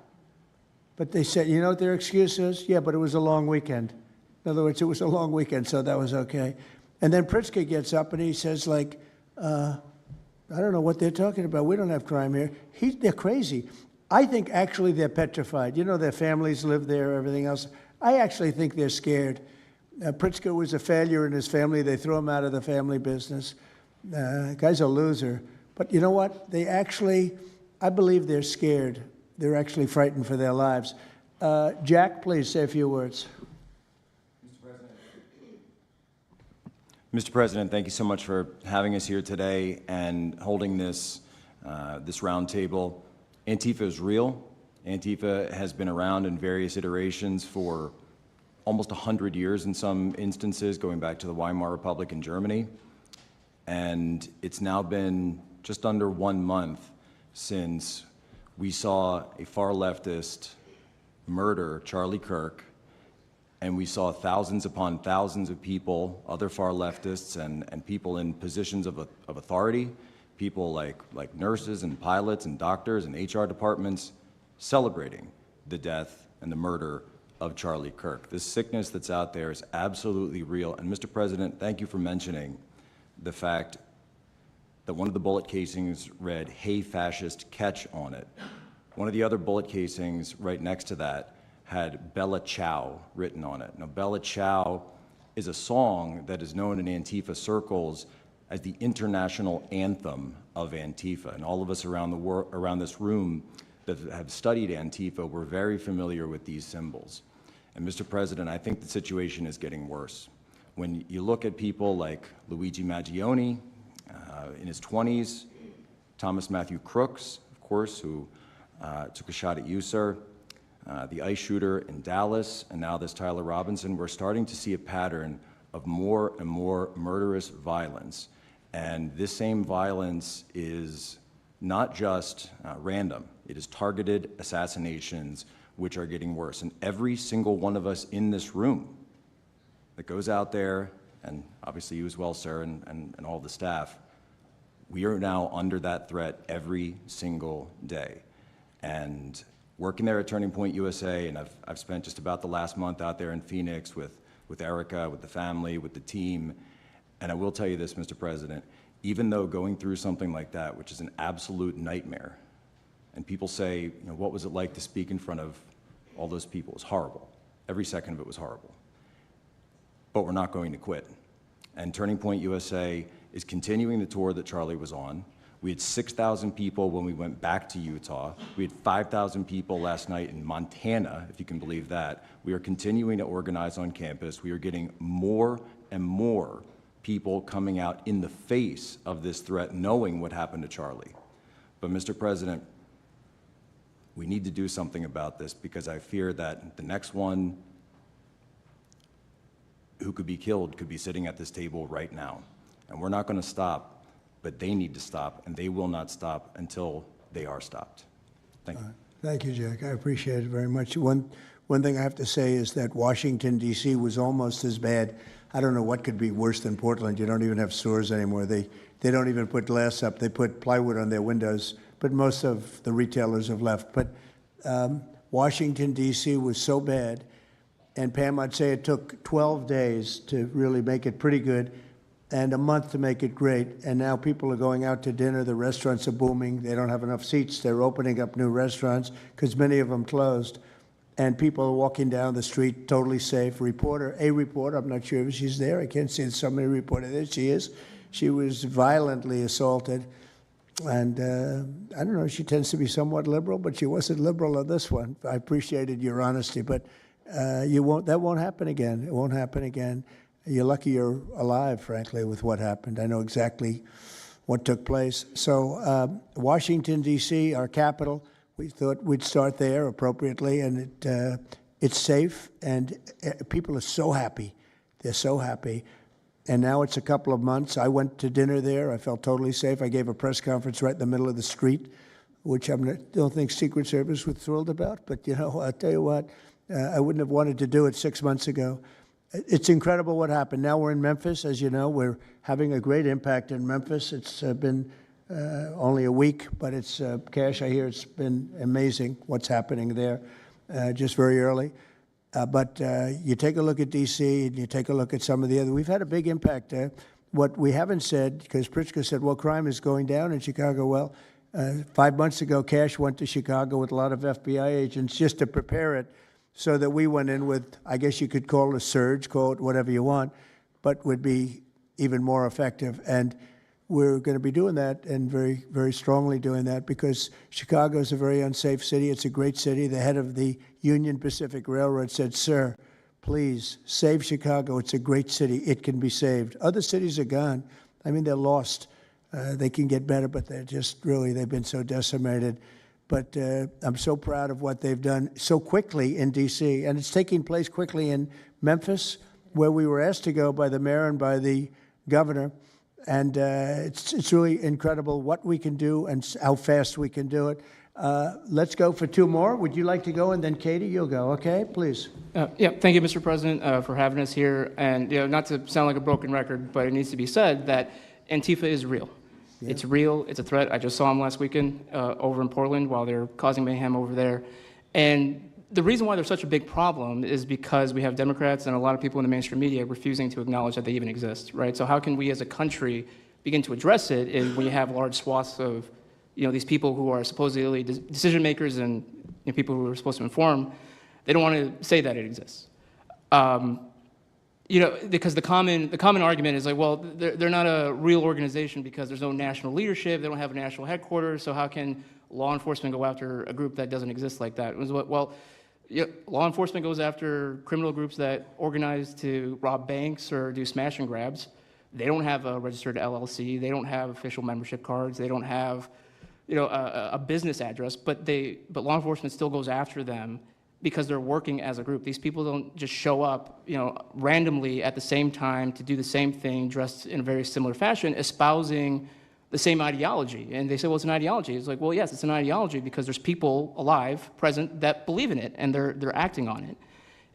But they said, you know what their excuse is? Yeah, but it was a long weekend. In other words, it was a long weekend, so that was okay. And then Pritzker gets up and he says, like, I don't know what they're talking about. We don't have crime here. They're crazy. I think actually they're petrified. You know, their families live there, everything else. I actually think they're scared. Pritzker was a failure in his family. They threw him out of the family business. Guy's a loser. But you know what? They actually, I believe they're scared. They're actually frightened for their lives. Jack, please say a few words. Mr. President, thank you so much for having us here today and holding this roundtable. Antifa is real. Antifa has been around in various iterations for almost 100 years in some instances, going back to the Weimar Republic in Germany. And it's now been just under 1 month since we saw a far leftist murder Charlie Kirk, and we saw thousands upon thousands of people, other far leftists and people in positions of authority, people like nurses and pilots and doctors and HR departments, celebrating the death and the murder of Charlie Kirk. This sickness that's out there is absolutely real. And Mr. President, thank you for mentioning the fact that one of the bullet casings read, "Hey fascist, catch" on it. One of the other bullet casings right next to that had Bella Ciao written on it. Now, Bella Ciao is a song that is known in Antifa circles as the international anthem of Antifa. And all of us around this room that have studied Antifa, we're very familiar with these symbols. And Mr. President, I think the situation is getting worse. When you look at people like Luigi Maggioni in his 20s, Thomas Matthew Crooks, of course, who took a shot at you, sir, the ICE shooter in Dallas, and now this Tyler Robinson, we're starting to see a pattern of more and more murderous violence. And this same violence is not just random. It is targeted assassinations, which are getting worse. And every single one of us in this room that goes out there, and obviously you as well, sir, and all the staff, we are now under that threat every single day. And working there at Turning Point USA, and I've spent just about the last month out there in Phoenix with Erica, with the family, with the team. And I will tell you this, Mr. President, even though going through something like that, which is an absolute nightmare, and people say, you know, what was it like to speak in front of all those people? It was horrible. Every second of it was horrible. But we're not going to quit. And Turning Point USA is continuing the tour that Charlie was on. We had 6,000 people when we went back to Utah. We had 5,000 people last night in Montana, if you can believe that. We are continuing to organize on campus. We are getting more and more people coming out in the face of this threat, knowing what happened to Charlie. But Mr. President, we need to do something about this, because I fear that the next one who could be killed could be sitting at this table right now. And we're not going to stop. But they need to stop, and they will not stop until they are stopped. Thank you. Thank you, Jack. I appreciate it very much. One thing I have to say is that Washington, D.C. was almost as bad. I don't know what could be worse than Portland. You don't even have stores anymore. They don't even put glass up. They put plywood on their windows, but most of the retailers have left. But Washington, D.C. was so bad, and Pam, I'd say it took 12 days to really make it pretty good, and a month to make it great. And now people are going out to dinner. The restaurants are booming. They don't have enough seats. They're opening up new restaurants because many of them closed. And people are walking down the street totally safe. A reporter, I'm not sure if she's there. I can't see somebody reported there. She is. She was violently assaulted. And I don't know, she tends to be somewhat liberal, but she wasn't liberal on this one. I appreciated your honesty, but that won't happen again. It won't happen again. You're lucky you're alive, frankly, with what happened. I know exactly what took place. So Washington, D.C., our capital, we thought we'd start there appropriately, and it's safe, and people are so happy. They're so happy. And now it's a couple of months. I went to dinner there. I felt totally safe. I gave a press conference right in the middle of the street, which I don't think Secret Service was thrilled about. But, you know, I'll tell you what, I wouldn't have wanted to do it 6 months ago. It's incredible what happened. Now we're in Memphis. As you know, we're having a great impact in Memphis. It's been only a week, but it's, Cash, I hear it's been amazing what's happening there just very early. But you take a look at D.C. and you take a look at some of the other. We've had a big impact. What we haven't said, because Pritzker said, well, crime is going down in Chicago. Well, 5 months ago, Cash went to Chicago with a lot of FBI agents just to prepare it, so that we went in with, I guess you could call it a surge, call it whatever you want, but would be even more effective. And we're going to be doing that, and very, very strongly doing that, because Chicago is a very unsafe city. It's a great city. The head of the Union Pacific Railroad said, sir, please save Chicago. It's a great city. It can be saved. Other cities are gone. I mean, they're lost. They can get better, but they're just really, they've been so decimated. But I'm so proud of what they've done so quickly in D.C., and it's taking place quickly in Memphis, where we were asked to go by the mayor and by the governor. And it's really incredible what we can do and how fast we can do it. Let's go for two more. Would you like to go? And then Katie, you'll go. Okay, please. Yeah, thank you, Mr. President, for having us here. And not to sound like a broken record, but it needs to be said that Antifa is real. Yeah. It's real. It's a threat. I just saw them last weekend over in Portland while they're causing mayhem over there. And the reason why they're such a big problem is because we have Democrats and a lot of people in the mainstream media refusing to acknowledge that they even exist, right? So how can we as a country begin to address it if we have large swaths of, these people who are supposedly decision makers and people who are supposed to inform, they don't want to say that it exists. Because the common argument is like, well, they're not a real organization because there's no national leadership, they don't have a national headquarters, so how can law enforcement go after a group that doesn't exist like that? Well, law enforcement goes after criminal groups that organize to rob banks or do smash and grabs. They don't have a registered LLC. They don't have official membership cards. They don't have, a business address. But law enforcement still goes after them because they're working as a group. These people don't just show up, randomly at the same time to do the same thing, dressed in a very similar fashion, espousing the same ideology. And they say, well, it's an ideology. It's like, well, yes, it's an ideology because there's people alive, present, that believe in it, and they're acting on it.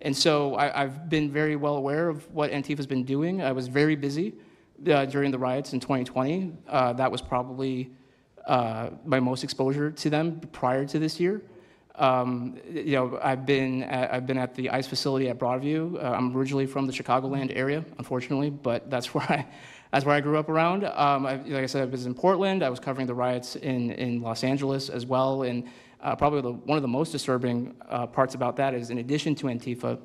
And so I've been very well aware of what Antifa's been doing. I was very busy during the riots in 2020. That was probably my most exposure to them prior to this year. I've been at the ICE facility at Broadview. I'm originally from the Chicagoland area, unfortunately, but that's where I grew up around. Like I said, I was in Portland. I was covering the riots in Los Angeles as well. And probably one of the most disturbing parts about that is, in addition to Antifa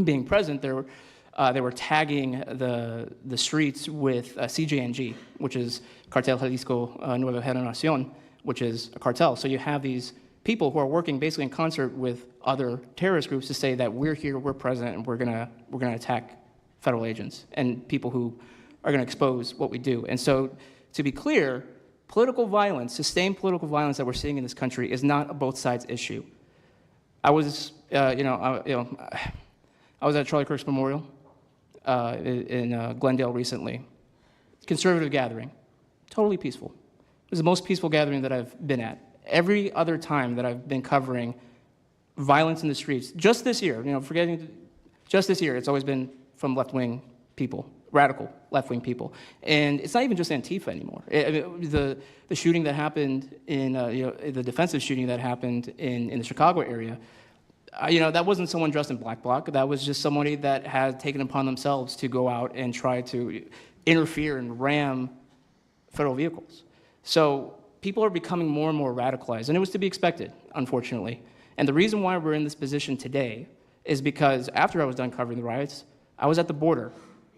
being present, they were tagging the streets with CJNG, which is Cartel Jalisco Nueva Generación, which is a cartel. So you have these people who are working basically in concert with other terrorist groups to say that we're here, we're present, and we're gonna attack federal agents and people who are going to expose what we do. And so, to be clear, political violence, sustained political violence that we're seeing in this country is not a both sides issue. I was, I was at Charlie Kirk's memorial in Glendale recently. Conservative gathering, totally peaceful. It was the most peaceful gathering that I've been at. Every other time that I've been covering violence in the streets, just this year, just this year, it's always been from left-wing people. Radical left-wing people. And it's not even just Antifa anymore. The shooting that happened in, the defensive shooting that happened in the Chicago area, that wasn't someone dressed in black bloc. That was just somebody that had taken upon themselves to go out and try to interfere and ram federal vehicles. So people are becoming more and more radicalized, and it was to be expected, unfortunately. And the reason why we're in this position today is because after I was done covering the riots, I was at the border,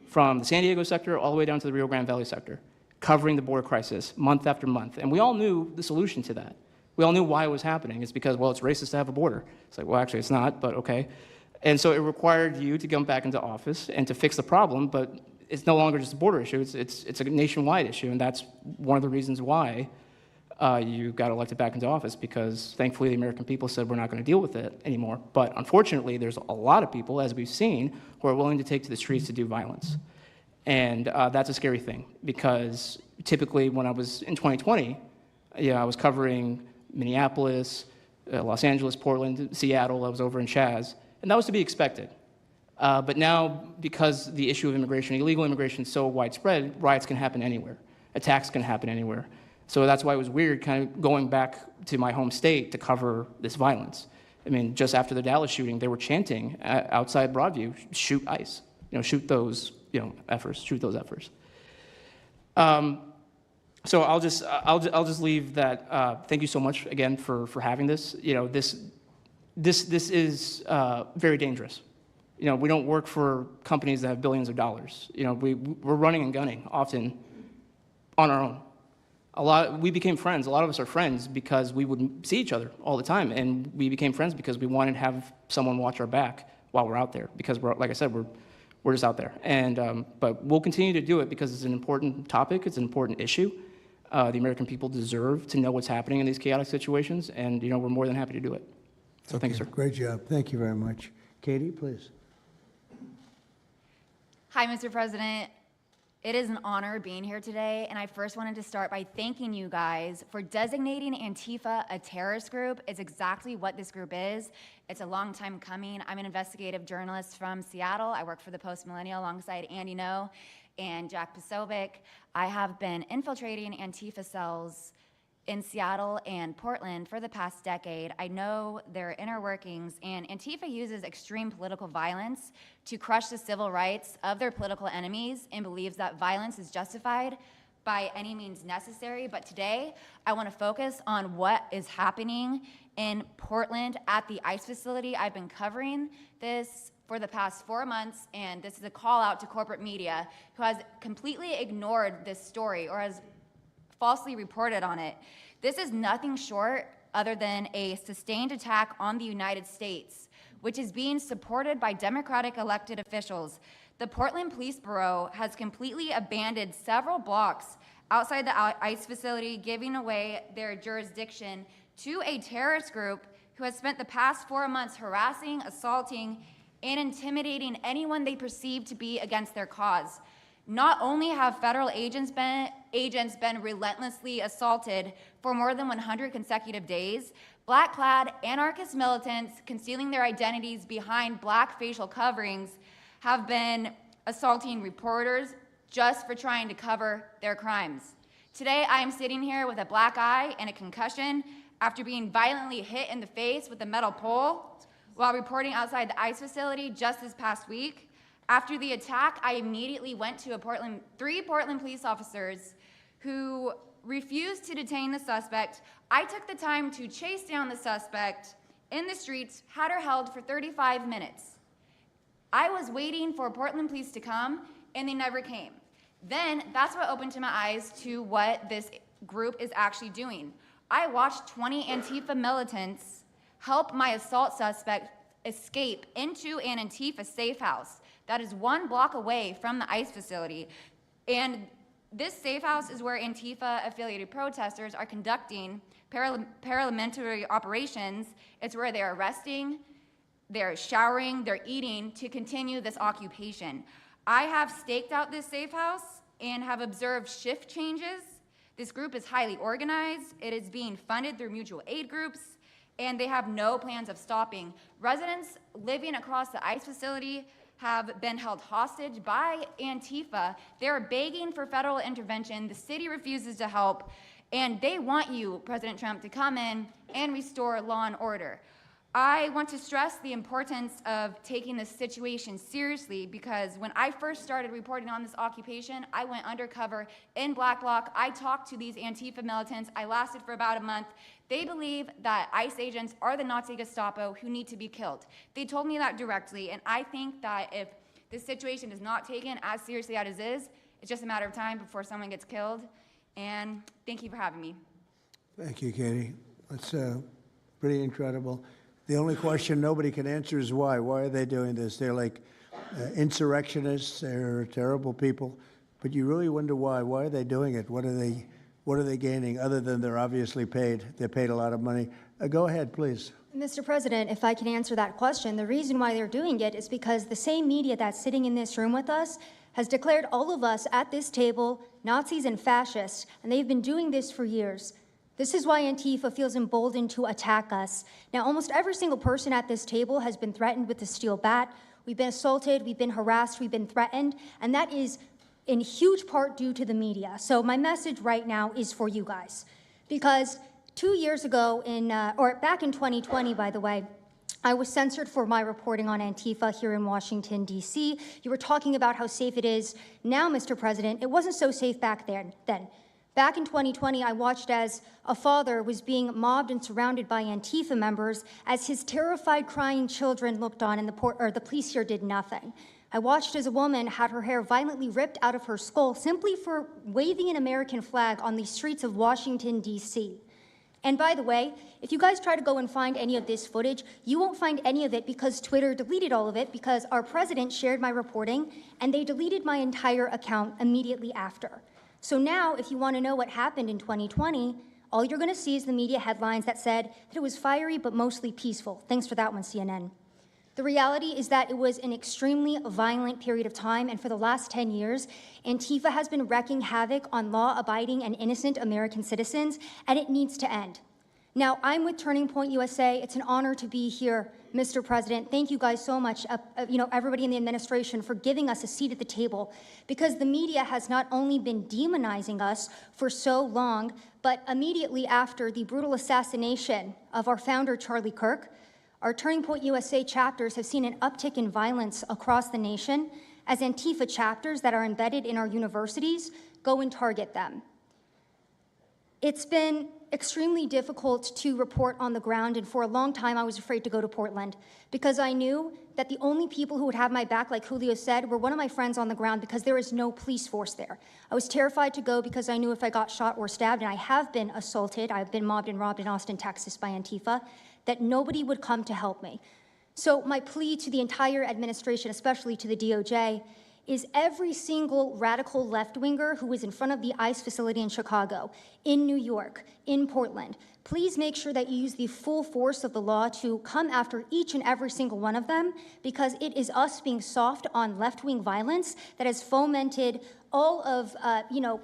from the San Diego sector all the way down to the Rio Grande Valley sector, covering the border crisis month after month. And we all knew the solution to that. We all knew why it was happening. It's because, well, it's racist to have a border. It's like, well, actually, it's not, but okay. And so it required you to come back into office and to fix the problem, but it's no longer just a border issue. It's a nationwide issue, and that's one of the reasons why you got elected back into office, because thankfully the American people said we're not going to deal with it anymore. But unfortunately, there's a lot of people, as we've seen, who are willing to take to the streets to do violence. And that's a scary thing, because typically when I was in 2020, I was covering Minneapolis, Los Angeles, Portland, Seattle. I was over in Chaz, and that was to be expected. But now, because the issue of immigration, illegal immigration, is so widespread, riots can happen anywhere. Attacks can happen anywhere. So that's why it was weird kind of going back to my home state to cover this violence. I mean, just after the Dallas shooting, they were chanting outside Broadview, shoot ICE, shoot those, efforts, shoot those efforts. So I'll just leave that. Thank you so much again for having this. This is very dangerous. We don't work for companies that have billions of dollars. We're running and gunning often on our own. We became friends. A lot of us are friends because we would see each other all the time, and we became friends because we wanted to have someone watch our back while we're out there. Because like I said, we're just out there. And but we'll continue to do it because it's an important topic. It's an important issue. The American people deserve to know what's happening in these chaotic situations, and we're more than happy to do it. So thank you, sir. Great job. Thank you very much. Katie, please. Hi, Mr. President. It is an honor being here today, and I first wanted to start by thanking you guys for designating Antifa a terrorist group. It's exactly what this group is. It's a long time coming. I'm an investigative journalist from Seattle. I work for the Post Millennial alongside Andy No and Jack Posobiec. I have been infiltrating Antifa cells in Seattle and Portland for the past decade. I know their inner workings, and Antifa uses extreme political violence to crush the civil rights of their political enemies and believes that violence is justified by any means necessary. But today, I want to focus on what is happening in Portland at the ICE facility. I've been covering this for the past 4 months, and this is a call out to corporate media who has completely ignored this story or has falsely reported on it. This is nothing short other than a sustained attack on the United States, which is being supported by Democratic elected officials. The Portland Police Bureau has completely abandoned several blocks outside the ICE facility, giving away their jurisdiction to a terrorist group who has spent the past 4 months harassing, assaulting, and intimidating anyone they perceive to be against their cause. Not only have federal agents been relentlessly assaulted for more than 100 consecutive days, black-clad anarchist militants concealing their identities behind black facial coverings have been assaulting reporters just for trying to cover their crimes. Today, I am sitting here with a black eye and a concussion after being violently hit in the face with a metal pole while reporting outside the ICE facility just this past week. After the attack, I immediately went to three Portland police officers who refused to detain the suspect. I took the time to chase down the suspect in the streets, had her held for 35 minutes. I was waiting for Portland police to come, and they never came. Then that's what opened to my eyes to what this group is actually doing. I watched 20 Antifa militants help my assault suspect escape into an Antifa safe house that is 1 block away from the ICE facility. And this safe house is where Antifa-affiliated protesters are conducting paramilitary operations. It's where they're arresting, they're showering, they're eating to continue this occupation. I have staked out this safe house and have observed shift changes. This group is highly organized. It is being funded through mutual aid groups, and they have no plans of stopping. Residents living across the ICE facility have been held hostage by Antifa. They're begging for federal intervention. The city refuses to help, and they want you, President Trump, to come in and restore law and order. I want to stress the importance of taking this situation seriously because when I first started reporting on this occupation, I went undercover in Black Bloc. I talked to these Antifa militants. I lasted for about a month. They believe that ICE agents are the Nazi Gestapo who need to be killed. They told me that directly, and I think that if this situation is not taken as seriously as it is, it's just a matter of time before someone gets killed. And thank you for having me. Thank you, Katie. That's pretty incredible. The only question nobody can answer is why. Why are they doing this? They're like insurrectionists. They're terrible people. But you really wonder why. Why are they doing it? What are they gaining other than they're obviously paid? They're paid a lot of money. Go ahead, please. Mr. President, if I can answer that question, the reason why they're doing it is because the same media that's sitting in this room with us has declared all of us at this table Nazis and fascists, and they've been doing this for years. This is why Antifa feels emboldened to attack us. Now, almost every single person at this table has been threatened with a steel bat. We've been assaulted, we've been harassed, we've been threatened, and that is in huge part due to the media. So my message right now is for you guys. Because 2 years ago, or back in 2020, by the way, I was censored for my reporting on Antifa here in Washington, D.C. You were talking about how safe it is now, Mr. President. It wasn't so safe back then. Back in 2020, I watched as a father was being mobbed and surrounded by Antifa members as his terrified, crying children looked on and the police here did nothing. I watched as a woman had her hair violently ripped out of her skull simply for waving an American flag on the streets of Washington, D.C. And by the way, if you guys try to go and find any of this footage, you won't find any of it because Twitter deleted all of it because our president shared my reporting and they deleted my entire account immediately after. So now, if you want to know what happened in 2020, all you're going to see is the media headlines that said that it was fiery but mostly peaceful. Thanks for that one, CNN. The reality is that it was an extremely violent period of time, and for the last 10 years, Antifa has been wreaking havoc on law-abiding and innocent American citizens, and it needs to end. Now, I'm with Turning Point USA. It's an honor to be here, Mr. President. Thank you guys so much, everybody in the administration, for giving us a seat at the table, because the media has not only been demonizing us for so long, but immediately after the brutal assassination of our founder, Charlie Kirk, our Turning Point USA chapters have seen an uptick in violence across the nation as Antifa chapters that are embedded in our universities go and target them. It's been extremely difficult to report on the ground, and for a long time I was afraid to go to Portland because I knew that the only people who would have my back, like Julio said, were one of my friends on the ground because there is no police force there. I was terrified to go because I knew if I got shot or stabbed, and I have been assaulted, I've been mobbed and robbed in Austin, Texas by Antifa, that nobody would come to help me. So my plea to the entire administration, especially to the DOJ, is every single radical left-winger who is in front of the ICE facility in Chicago, in New York, in Portland, please make sure that you use the full force of the law to come after each and every single one of them, because it is us being soft on left-wing violence that has fomented all of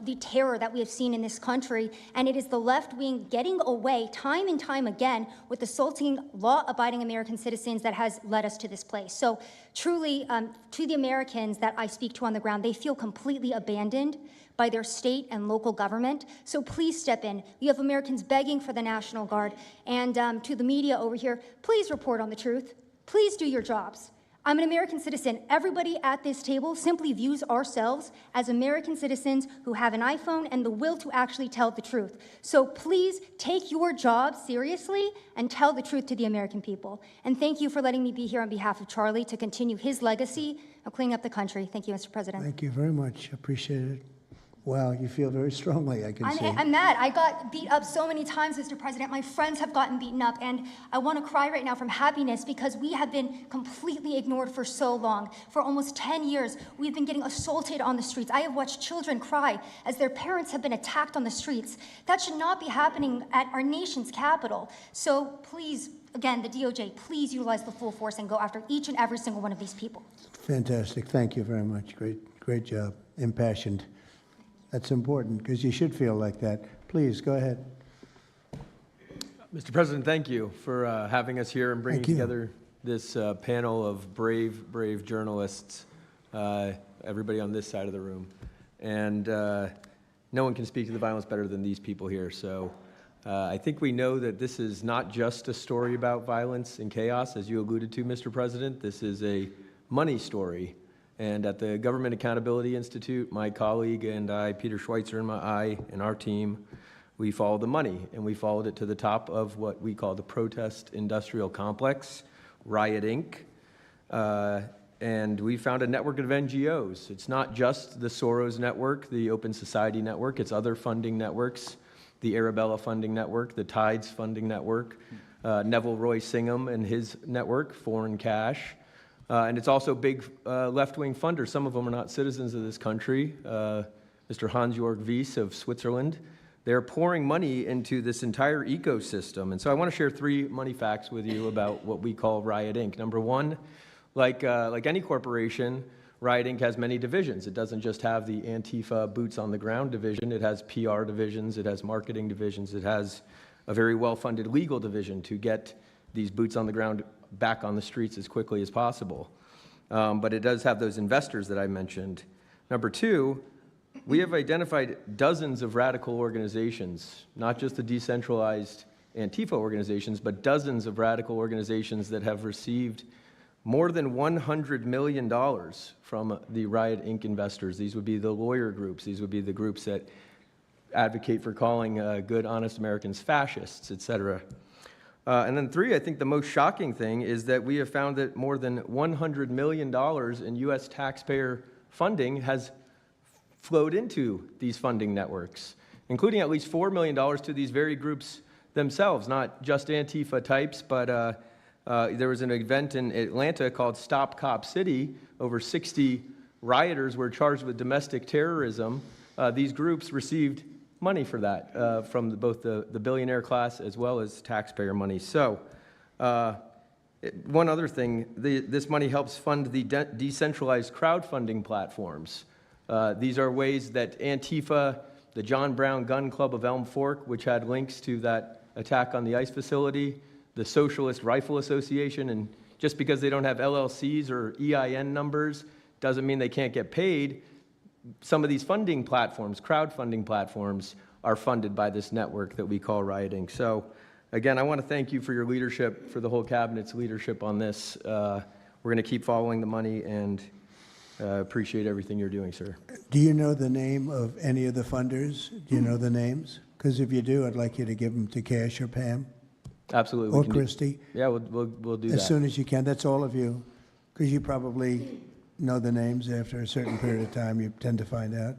the terror that we have seen in this country, and it is the left wing getting away time and time again with assaulting law-abiding American citizens that has led us to this place. So truly, to the Americans that I speak to on the ground, they feel completely abandoned by their state and local government. So please step in. You have Americans begging for the National Guard, and to the media over here, please report on the truth. Please do your jobs. I'm an American citizen. Everybody at this table simply views ourselves as American citizens who have an iPhone and the will to actually tell the truth. So please take your job seriously and tell the truth to the American people. And thank you for letting me be here on behalf of Charlie to continue his legacy of cleaning up the country. Thank you, Mr. President. Thank you very much. Appreciate it. Wow, you feel very strongly, I can see. I'm mad. I got beat up so many times, Mr. President. My friends have gotten beaten up, and I want to cry right now from happiness because we have been completely ignored for so long. For almost 10 years, we've been getting assaulted on the streets. I have watched children cry as their parents have been attacked on the streets. That should not be happening at our nation's capital. So please, again, the DOJ, please utilize the full force and go after each and every single one of these people. Fantastic. Thank you very much. Great job. Impassioned. That's important because you should feel like that. Please, go ahead. Mr. President, thank you for having us here and bringing together this panel of brave journalists, everybody on this side of the room. And no one can speak to the violence better than these people here. So I think we know that this is not just a story about violence and chaos, as you alluded to, Mr. President. This is a money story. And at the Government Accountability Institute, my colleague and I, Peter Schweitzer and our team, we followed the money, and we followed it to the top of what we call the protest industrial complex, Riot Inc. And we found a network of NGOs. It's not just the Soros network, the Open Society network, it's other funding networks, the Arabella funding network, the Tides funding network, Neville Roy Singham and his network, Foreign Cash. And it's also big left-wing funders. Some of them are not citizens of this country. Mr. Hans-Jörg Wyss of Switzerland. They're pouring money into this entire ecosystem. And so I want to share 3 money facts with you about what we call Riot Inc. Number one, like any corporation, Riot Inc. has many divisions. It doesn't just have the Antifa boots on the ground division. It has PR divisions. It has marketing divisions. It has a very well-funded legal division to get these boots on the ground back on the streets as quickly as possible. But it does have those investors that I mentioned. Number 2, we have identified dozens of radical organizations, not just the decentralized Antifa organizations, but dozens of radical organizations that have received more than $100 million from the Riot Inc. investors. These would be the lawyer groups. These would be the groups that advocate for calling good, honest Americans fascists, et cetera. And then three, I think the most shocking thing is that we have found that more than $100 million in U.S. taxpayer funding has flowed into these funding networks, including at least $4 million to these very groups themselves, not just Antifa types, but there was an event in Atlanta called Stop Cop City. Over 60 rioters were charged with domestic terrorism. These groups received money for that from both the billionaire class as well as taxpayer money. So one other thing, this money helps fund the decentralized crowdfunding platforms. These are ways that Antifa, the John Brown Gun Club of Elm Fork, which had links to that attack on the ICE facility, the Socialist Rifle Association, and just because they don't have LLCs or EIN numbers doesn't mean they can't get paid. Some of these funding platforms, crowdfunding platforms, are funded by this network that we call Riot Inc. So again, I want to thank you for your leadership, for the whole cabinet's leadership on this. We're going to keep following the money and appreciate everything you're doing, sir. Do you know the name of any of the funders? Do you know the names? Because if you do, I'd like you to give them to Cash or Pam. Absolutely. Or Christy. Yeah, we'll do that. As soon as you can. That's all of you. Because you probably know the names after a certain period of time. You tend to find out.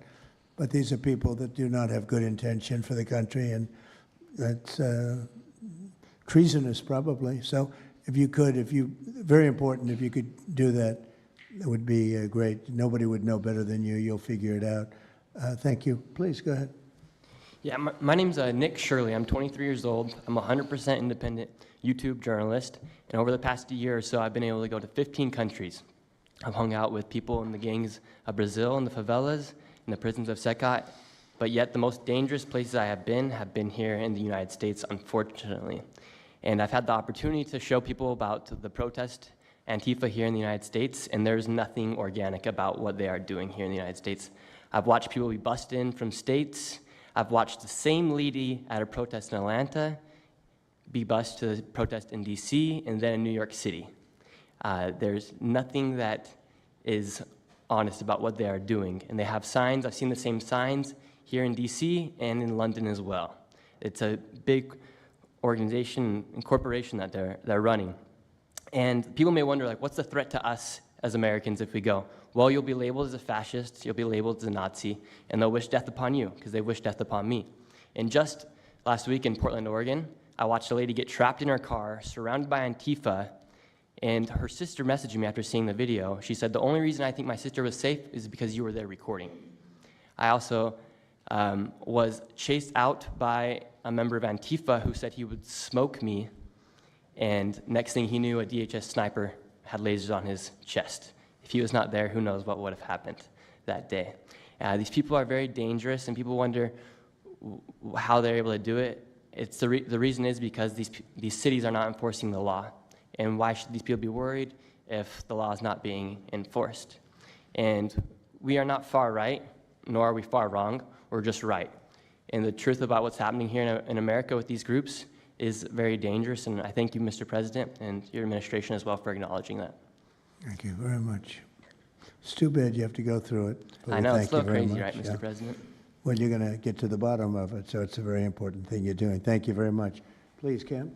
But these are people that do not have good intention for the country, and that's treasonous probably. So if you could, very important, if you could do that, that would be great. Nobody would know better than you. You'll figure it out. Thank you. Please, go ahead. Yeah, my name's Nick Shirley. I'm 23 years old. I'm a 100% independent YouTube journalist. And over the past year or so, I've been able to go to 15 countries. I've hung out with people in the gangs of Brazil, in the favelas, in the prisons of Secot. But yet the most dangerous places I have been here in the United States, unfortunately. And I've had the opportunity to show people about the protest Antifa here in the United States, and there's nothing organic about what they are doing here in the United States. I've watched people be bussed in from states. I've watched the same lady at a protest in Atlanta be bused to a protest in DC and then in New York City. There's nothing that is honest about what they are doing. And they have signs. I've seen the same signs here in DC and in London as well. It's a big organization and corporation that they're running. And people may wonder, like, what's the threat to us as Americans if we go? Well, you'll be labeled as a fascist, you'll be labeled as a Nazi, and they'll wish death upon you because they wish death upon me. And just last week in Portland, Oregon, I watched a lady get trapped in her car, surrounded by Antifa, and her sister messaged me after seeing the video. She said, the only reason I think my sister was safe is because you were there recording. I also was chased out by a member of Antifa who said he would smoke me, and next thing he knew, a DHS sniper had lasers on his chest. If he was not there, who knows what would have happened that day. These people are very dangerous, and people wonder how they're able to do it. It's the reason is because these cities are not enforcing the law. And why should these people be worried if the law is not being enforced? And we are not far right, nor are we far wrong. We're just right. And the truth about what's happening here in America with these groups is very dangerous, and I thank you, Mr. President, and your administration as well for acknowledging that. Thank you very much. It's too bad you have to go through it. I know, it's a little crazy, much. right, Mr. President? Well, you're going to get to the bottom of it, so it's a very important thing you're doing. Thank you very much. Please, Cam.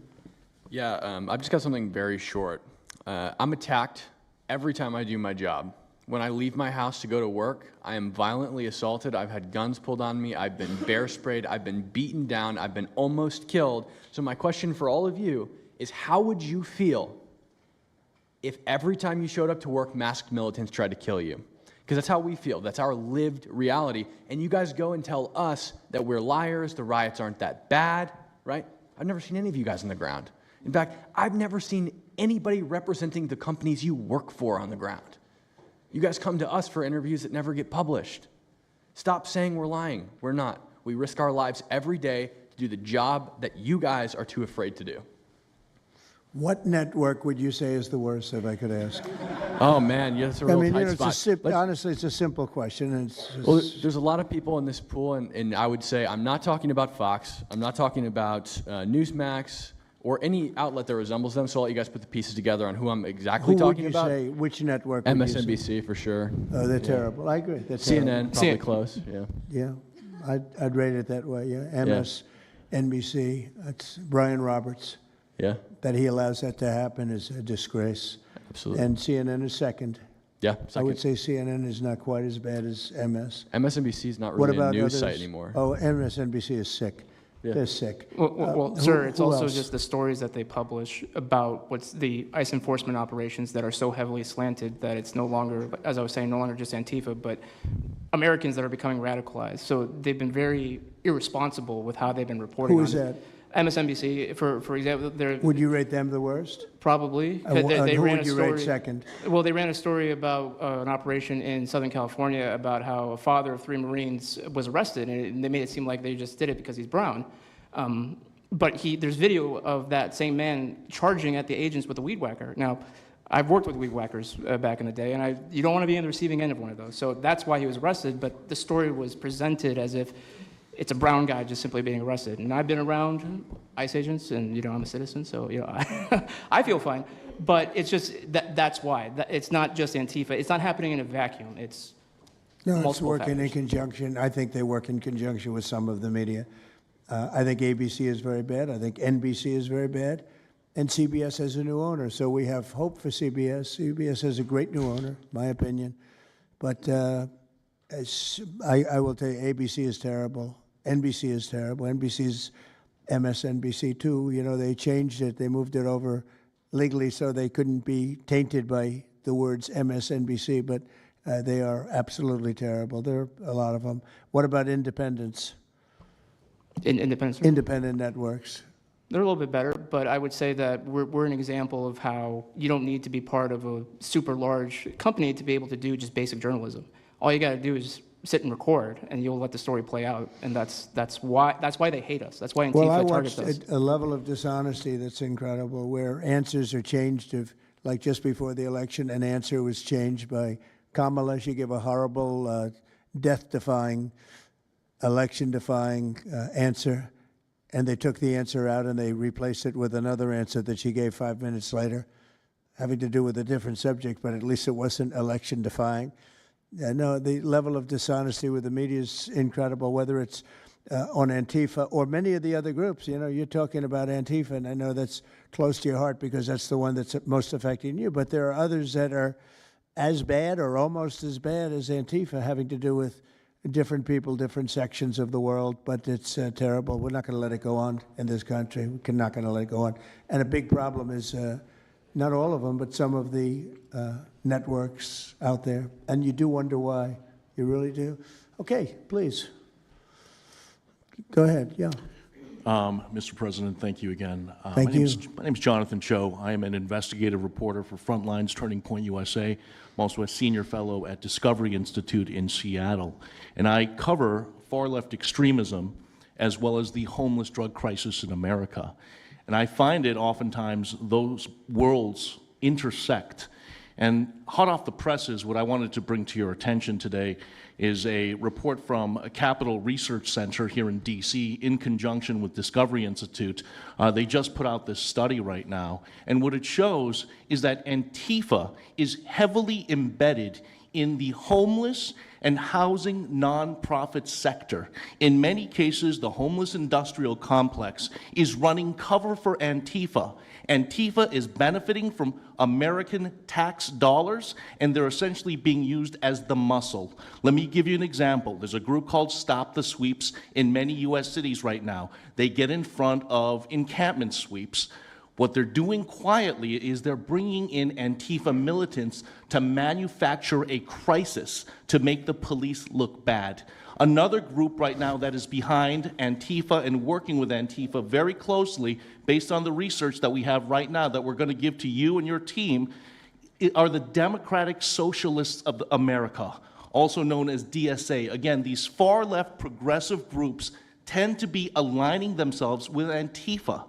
Yeah, I've just got something very short. I'm attacked every time I do my job. When I leave my house to go to work, I am violently assaulted. I've had guns pulled on me. I've been bear sprayed. I've been beaten down. I've been almost killed. So my question for all of you is, how would you feel if every time you showed up to work, masked militants tried to kill you? Because that's how we feel. That's our lived reality. And you guys go and tell us that we're liars, the riots aren't that bad, right? I've never seen any of you guys on the ground. In fact, I've never seen anybody representing the companies you work for on the ground. You guys come to us for interviews that never get published. Stop saying we're lying. We're not. We risk our lives every day to do the job that you guys are too afraid to do. What network would you say is the worst, if I could ask? Oh, man, yeah, that's a real tight spot. Honestly, it's a simple question. And Well, there's a lot of people in this pool, and I would say I'm not talking about Fox. I'm not talking about Newsmax or any outlet that resembles them. So I'll let you guys put the pieces together on who I'm exactly talking about. Who would you say? Which network would you say? MSNBC for sure. Oh, they're terrible. I agree. They're CNN, terrible. probably close, yeah. Yeah, I'd rate it that way, yeah. MSNBC, that's Brian Roberts. Yeah. That he allows that to happen is a disgrace. Absolutely. And CNN is second. Yeah, second. I would say CNN is not quite as bad as MS. MSNBC is not What really a about news others? site anymore. Oh, MSNBC is sick. Yeah. They're sick. Well, sir, it's also else? just the stories that they publish about what's the ICE enforcement operations that are so heavily slanted that it's no longer, as I was saying, no longer just Antifa, but Americans that are becoming radicalized. So they've been very irresponsible with how they've been reporting Who on is it. that? MSNBC, for example, they're Would you rate them the worst? probably. Who would you rate second? Well, they ran a story about an operation in Southern California about how a father of 3 Marines was arrested, and they made it seem like they just did it because he's brown. But there's video of that same man charging at the agents with a weed whacker. Now, I've worked with weed whackers back in the day, and you don't want to be on the receiving end of one of those. So that's why he was arrested, but the story was presented as if it's a brown guy just simply being arrested. And I've been around ICE agents, and I'm a citizen, so I feel fine. But it's just that's why. It's not just Antifa. It's not happening in a vacuum. It's working in conjunction. I think they work in conjunction with some of the media. I think ABC is very bad. I think NBC is very bad. And CBS has a new owner, so we have hope for CBS. CBS has a great new owner, in my opinion. But I will tell you, ABC is terrible. NBC is terrible. NBC's MSNBC too. They changed it. They moved it over legally so they couldn't be tainted by the words MSNBC, but they are absolutely terrible. There are a lot of them. What about independents? Independent networks. They're a little bit better, but I would say that we're an example of how you don't need to be part of a super large company to be able to do just basic journalism. All you got to do is sit and record, and you'll let the story play out. And that's why they hate us. That's why Antifa targets us. Well, I watched a level of dishonesty that's incredible, where answers are changed. Like just before the election, an answer was changed by Kamala. She gave a horrible, death-defying, election-defying answer, and they took the answer out and they replaced it with another answer that she gave 5 minutes later, having to do with a different subject, but at least it wasn't election-defying. No, the level of dishonesty with the media is incredible, whether it's on Antifa or many of the other groups. You're talking about Antifa, and I know that's close to your heart because that's the one that's most affecting you, but there are others that are as bad or almost as bad as Antifa, having to do with different people, different sections of the world, but it's terrible. We're not going to let it go on in this country. We're not going to let it go on. And a big problem is not all of them, but some of the networks out there. And you do wonder why. You really do. Okay, please. Go ahead, yeah. Mr. President, thank you again. Thank you. My name is Jonathan Cho. I am an investigative reporter for Frontlines Turning Point USA. I'm also a senior fellow at Discovery Institute in Seattle. And I cover far-left extremism as well as the homeless drug crisis in America. And I find it oftentimes those worlds intersect. And hot off the presses, what I wanted to bring to your attention today is a report from a Capital Research Center here in DC in conjunction with Discovery Institute. They just put out this study right now. And what it shows is that Antifa is heavily embedded in the homeless and housing nonprofit sector. In many cases, the homeless industrial complex is running cover for Antifa. Antifa is benefiting from American tax dollars, and they're essentially being used as the muscle. Let me give you an example. There's a group called Stop the Sweeps in many U.S. cities right now. They get in front of encampment sweeps. What they're doing quietly is they're bringing in Antifa militants to manufacture a crisis to make the police look bad. Another group right now that is behind Antifa and working with Antifa very closely, based on the research that we have right now that we're going to give to you and your team, are the Democratic Socialists of America, also known as DSA. Again, these far-left progressive groups tend to be aligning themselves with Antifa.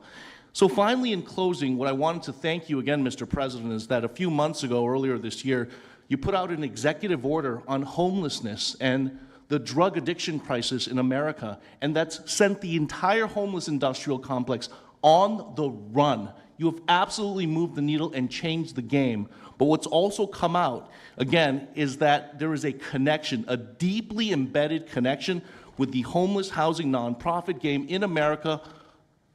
So finally, in closing, what I wanted to thank you again, Mr. President, is that a few months ago, earlier this year, you put out an executive order on homelessness and the drug addiction crisis in America, and that's sent the entire homeless industrial complex on the run. You have absolutely moved the needle and changed the game. But what's also come out, again, is that there is a connection, a deeply embedded connection with the homeless housing nonprofit game in America,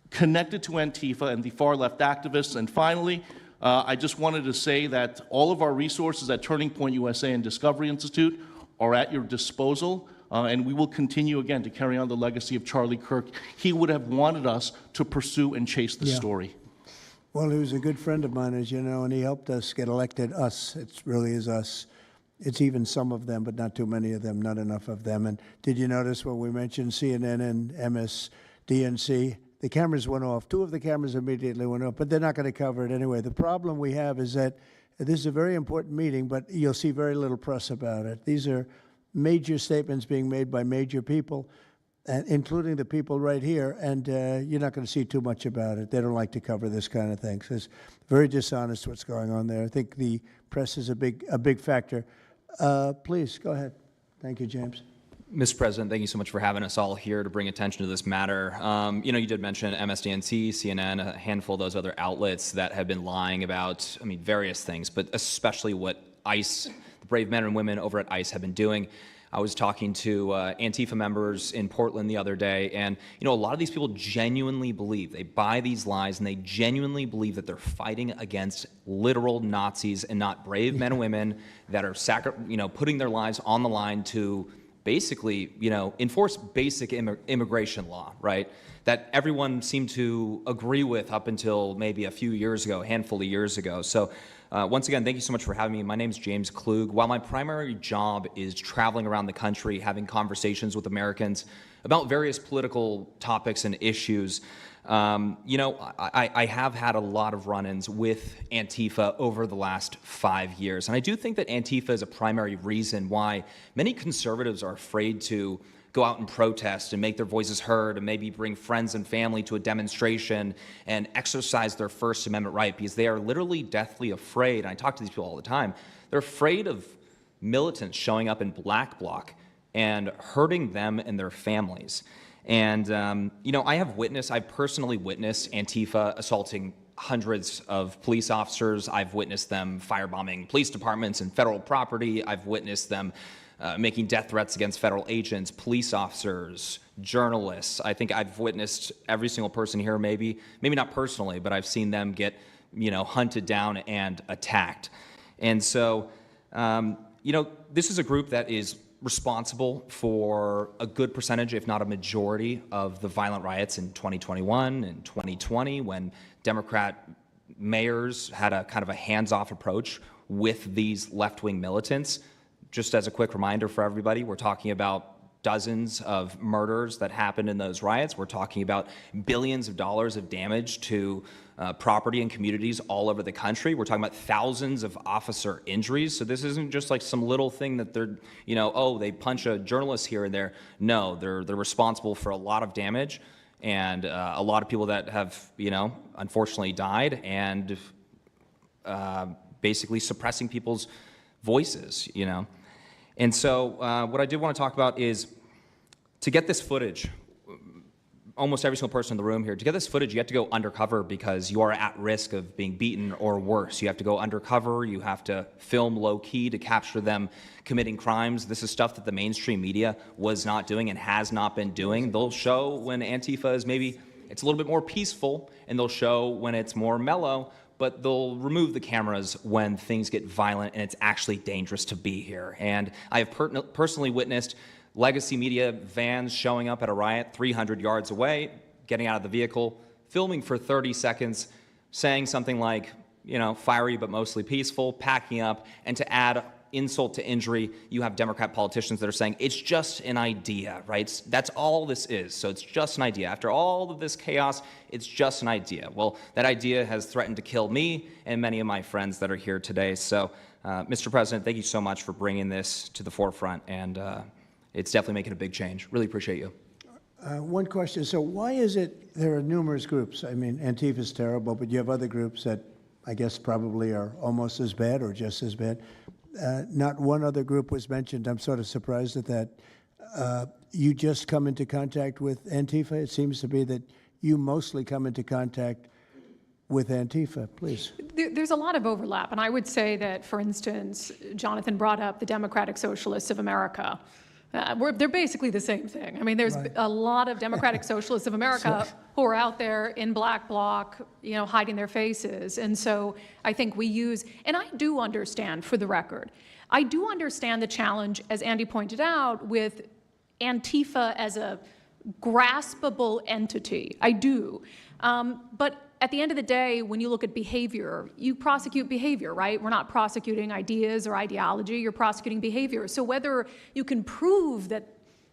connected to Antifa and the far-left activists. And finally, I just wanted to say that all of our resources at Turning Point USA and Discovery Institute are at your disposal, and we will continue, again, to carry on the legacy of Charlie Kirk. He would have wanted us to pursue and chase the story. Well, he was a good friend of mine, as you know, and he helped us get elected. Us, it really is us. It's even some of them, but not too many of them, not enough of them. And did you notice when we mentioned CNN and MSDNC, the cameras went off. 2 of the cameras immediately went off, but they're not going to cover it anyway. The problem we have is that this is a very important meeting, but you'll see very little press about it. These are major statements being made by major people, including the people right here, and you're not going to see too much about it. They don't like to cover this kind of thing. So it's very dishonest what's going on there. I think the press is a big factor. Please, go ahead. Thank you, James. Mr. President, thank you so much for having us all here to bring attention to this matter. You know, you did mention MSDNC, CNN, a handful of those other outlets that have been lying about, I mean, various things, but especially what ICE, the brave men and women over at ICE have been doing. I was talking to Antifa members in Portland the other day, and you know, a lot of these people genuinely believe, they buy these lies, and they genuinely believe that they're fighting against literal Nazis and not brave men and women that are putting their lives on the line to basically, you know, enforce basic immigration law, right? That everyone seemed to agree with up until maybe a few years ago, a handful of years ago. So once again, thank you so much for having me. My name is James Klug. While my primary job is traveling around the country, having conversations with Americans about various political topics and issues, you know, I have had a lot of run-ins with Antifa over the last 5 years. And I do think that Antifa is a primary reason why many conservatives are afraid to go out and protest and make their voices heard and maybe bring friends and family to a demonstration and exercise their First Amendment right, because they are literally deathly afraid. And I talk to these people all the time. They're afraid of militants showing up in black bloc and hurting them and their families. And, you know, I've personally witnessed Antifa assaulting hundreds of police officers. I've witnessed them firebombing police departments and federal property. I've witnessed them making death threats against federal agents, police officers, journalists. I think I've witnessed every single person here, maybe not personally, but I've seen them get, you know, hunted down and attacked. And so, you know, this is a group that is responsible for a good percentage, if not a majority, of the violent riots in 2021 and 2020, when Democrat mayors had a kind of a hands-off approach with these left-wing militants. Just as a quick reminder for everybody, we're talking about dozens of murders that happened in those riots. We're talking about billions of dollars of damage to property and communities all over the country. We're talking about thousands of officer injuries. So this isn't just like some little thing that they're, you know, oh, they punch a journalist here and there. No, they're responsible for a lot of damage and a lot of people that have, you know, unfortunately died and basically suppressing people's voices, you know. And so what I did want to talk about is to get this footage, almost every single person in the room here, to get this footage, you have to go undercover because you are at risk of being beaten or worse. You have to go undercover. You have to film low-key to capture them committing crimes. This is stuff that the mainstream media was not doing and has not been doing. They'll show when Antifa is maybe, it's a little bit more peaceful, and they'll show when it's more mellow, but they'll remove the cameras when things get violent and it's actually dangerous to be here. And I have personally witnessed legacy media vans showing up at a riot 300 yards away, getting out of the vehicle, filming for 30 seconds, saying something like, you know, fiery but mostly peaceful, packing up, and to add insult to injury, you have Democrat politicians that are saying, it's just an idea, right? That's all this is, so it's just an idea. After all of this chaos, it's just an idea. Well, that idea has threatened to kill me and many of my friends that are here today. So, Mr. President, thank you so much for bringing this to the forefront, and it's definitely making a big change. Really appreciate you. One question. So why is it there are numerous groups? I mean, Antifa is terrible, but you have other groups that I guess probably are almost as bad or just as bad. Not one other group was mentioned. I'm sort of surprised at that. You just come into contact with Antifa? It seems to be that you mostly come into contact with Antifa. Please. There's a lot of overlap, and I would say that, for instance, Jonathan brought up the Democratic Socialists of America. They're basically the same thing. I mean, there's a lot of Democratic Socialists of America who are out there in black bloc, you know, hiding their faces. And so I think we use, and I do understand, for the record, I do understand the challenge, as Andy pointed out, with Antifa as a graspable entity. I do. But at the end of the day, when you look at behavior, you prosecute behavior, right? We're not prosecuting ideas or ideology, you're prosecuting behavior. So whether you can prove that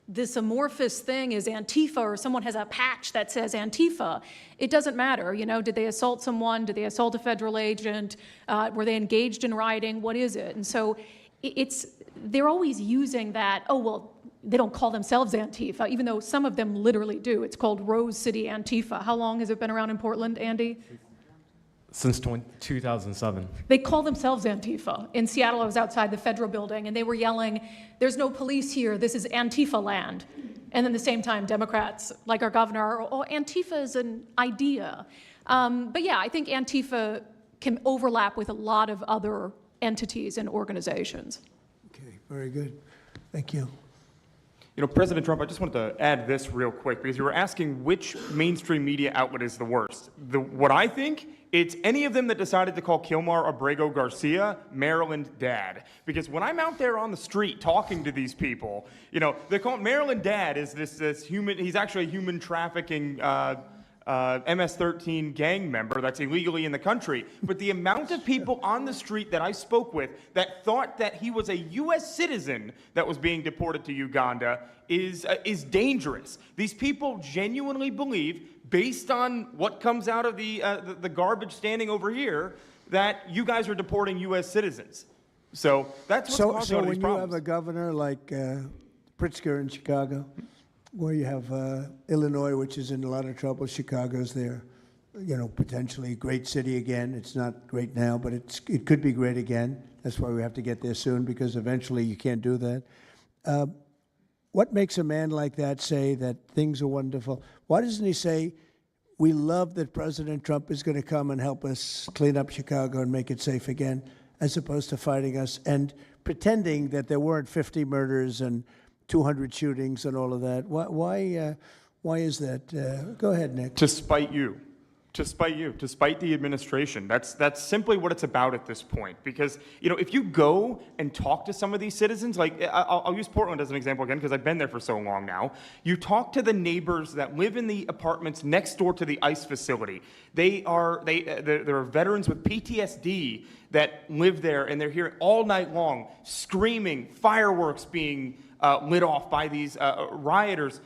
this amorphous thing is Antifa or someone has a patch that says Antifa, it doesn't matter. You know, did they assault someone? Did they assault a federal agent? Were they engaged in rioting? What is it? And so they're always using that, oh, well, they don't call themselves Antifa, even though some of them literally do. It's called Rose City Antifa. How long has it been around in Portland, Andy? Since 2007. They call themselves Antifa. In Seattle, I was outside the federal building, and they were yelling, "There's no police here, this is Antifa land." And then at the same time, Democrats, like our governor, oh, Antifa is an idea. But yeah, I think Antifa can overlap with a lot of other entities and organizations. Okay, very good. Thank you. You know, President Trump, I just wanted to add this real quick, because you were asking which mainstream media outlet is the worst. What I think, it's any of them that decided to call Kilmar Abrego Garcia Maryland Dad. Because when I'm out there on the street talking to these people, you know, they call Maryland Dad is this human, he's actually a human trafficking MS-13 gang member that's illegally in the country. But the amount of people on the street that I spoke with that thought that he was a U.S. citizen that was being deported to Uganda is dangerous. These people genuinely believe, based on what comes out of the garbage standing over here, that you guys are deporting U.S. citizens. So that's what's causing all these when problems. you have a governor like Pritzker in Chicago, where you have Illinois, which is in a lot of trouble. Chicago's there, you know, potentially a great city again. It's not great now, but it could be great again. That's why we have to get there soon, because eventually you can't do that. What makes a man like that say that things are wonderful? Why doesn't he say, we love that President Trump is going to come and help us clean up Chicago and make it safe again, as opposed to fighting us and pretending that there weren't 50 murders and 200 shootings and all of that? Why is that? Go ahead, Nick. To spite you. To spite you. To spite the administration. That's simply what it's about at this point. Because, you know, if you go and talk to some of these citizens, like I'll use Portland as an example again, because I've been there for so long now. You talk to the neighbors that live in the apartments next door to the ICE facility. There are veterans with PTSD that live there, and they're here all night long, screaming, fireworks being lit off by these rioters,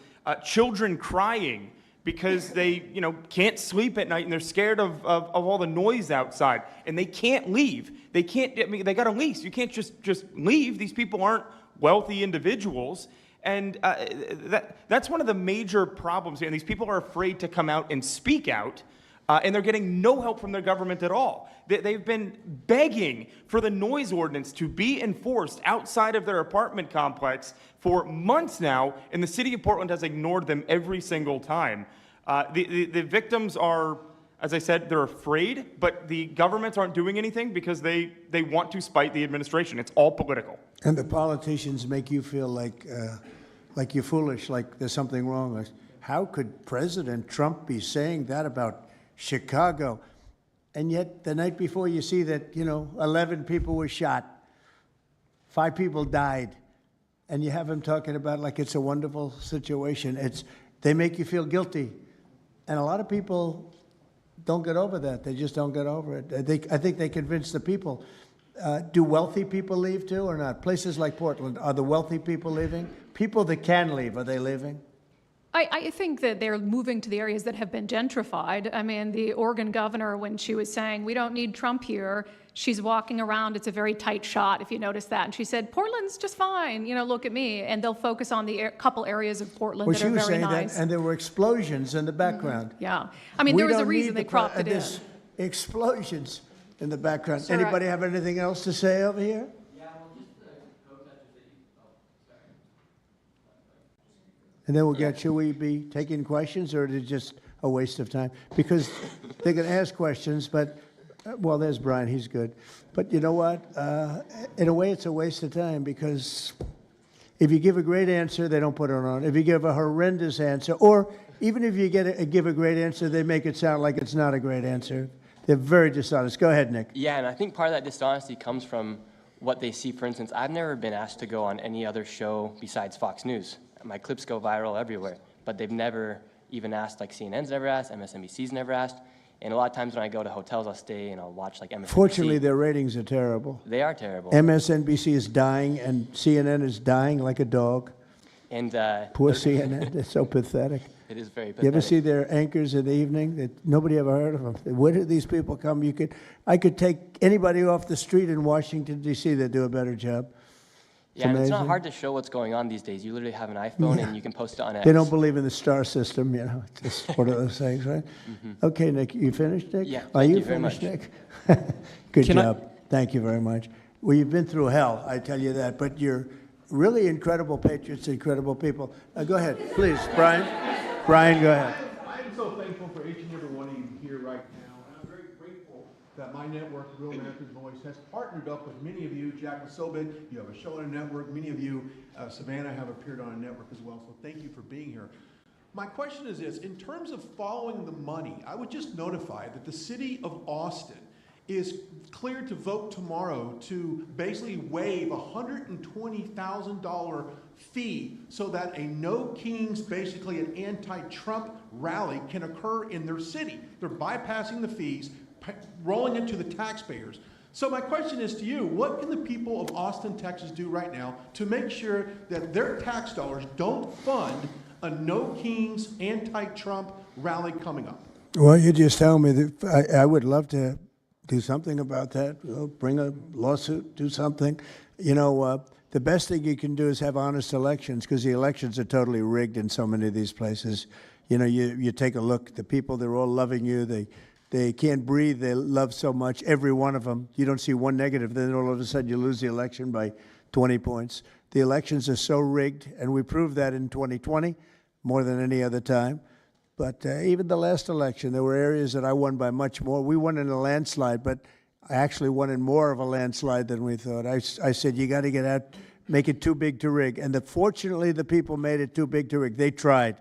children crying because they, you know, can't sleep at night and they're scared of all the noise outside, and they can't leave. They can't. I mean, they got a lease. You can't just leave. These people aren't wealthy individuals, and that's one of the major problems here. And these people are afraid to come out and speak out. And they're getting no help from their government at all. They've been begging for the noise ordinance to be enforced outside of their apartment complex for months now, and the city of Portland has ignored them every single time. The victims are, as I said, they're afraid, but the governments aren't doing anything because they want to spite the administration. It's all political. And the politicians make you feel like you're foolish, like there's something wrong. How could President Trump be saying that about Chicago? And yet the night before you see that, you know, 11 people were shot, 5 people died, and you have him talking about like it's a wonderful situation. They make you feel guilty. And a lot of people don't get over that. They just don't get over it. I think they convince the people. Do wealthy people leave too or not? Places like Portland, are the wealthy people leaving? People that can leave, are they leaving? I think that they're moving to the areas that have been gentrified. I mean, the Oregon governor, when she was saying, we don't need Trump here, she's walking around, it's a very tight shot, if you notice that. And she said, Portland's just fine, you know, look at me. And they'll focus on the couple areas of Portland Well, that she are was very saying nice. that, and there were explosions in the background. Yeah. I mean, there was a reason they cropped it in. There's explosions in the background. Sir, Anybody have anything else to say over here? And then we'll get, should we be taking questions, or is it just a waste of time? Because they can ask questions, but, well, there's Brian, he's good. But you know what? In a way, it's a waste of time, because if you give a great answer, they don't put it on. If you give a horrendous answer, or even if you give a great answer, they make it sound like it's not a great answer. They're very dishonest. Go ahead, Nick. Yeah, and I think part of that dishonesty comes from what they see. For instance, I've never been asked to go on any other show besides Fox News. My clips go viral everywhere, but they've never even asked, like CNN's never asked, MSNBC's never asked. And a lot of times when I go to hotels, I'll stay and I'll watch like MSNBC. Fortunately, their ratings are terrible. They are terrible. MSNBC is dying, and CNN is dying like a dog. And Poor CNN. They're so pathetic. It is very pathetic. You ever see their anchors in the evening? Nobody ever heard of them. Where did these people come? I could take anybody off the street in Washington, D.C. that do a better job. Yeah, and it's not amazing. hard to show what's going on these days. You literally have an iPhone and you can post it on X. They don't believe in the star system, you know. It's just one of those things, right? Okay, Nick, you finished, Nick? Yeah, Are thank you you very finished, much. Nick? Good Can I- job. Thank you very much. Well, you've been through hell, I tell you that, but you're really incredible patriots, incredible people. Go ahead, please, Brian. Brian, go ahead. I'm so thankful for each and every one of you here right now, and I'm very grateful that my network, Real America's Voice, has partnered up with many of you. Jack Sobin, you have a show on a network. Many of you, Savannah, have appeared on a network as well, so thank you for being here. My question is this: in terms of following the money, I would just notify that the city of Austin is cleared to vote tomorrow to basically waive a $120,000 fee so that a No Kings, basically an anti-Trump rally, can occur in their city. They're bypassing the fees, rolling it to the taxpayers. So my question is to you: what can the people of Austin, Texas do right now to make sure that their tax dollars don't fund a No Kings anti-Trump rally coming up? Well, you just tell me that I would love to do something about that. Bring a lawsuit, do something. You know, the best thing you can do is have honest elections, because the elections are totally rigged in so many of these places. You know, you take a look, the people, they're all loving you. They can't breathe. They love so much, every one of them. You don't see one negative. Then all of a sudden you lose the election by 20 points. The elections are so rigged, and we proved that in 2020 more than any other time. But even the last election, there were areas that I won by much more. We won in a landslide, but I actually won in more of a landslide than we thought. I said, you got to get out, make it too big to rig. And fortunately, the people made it too big to rig. They tried.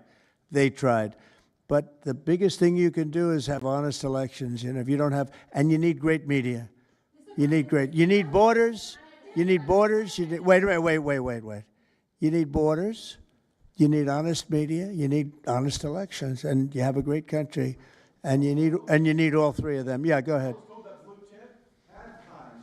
But the biggest thing you can do is have honest elections. You know, if you don't have, and you need great media. You need borders. You need borders. Wait. You need borders. You need honest media. You need honest elections, and you have a great country, and you need all three of them. Yeah, go ahead.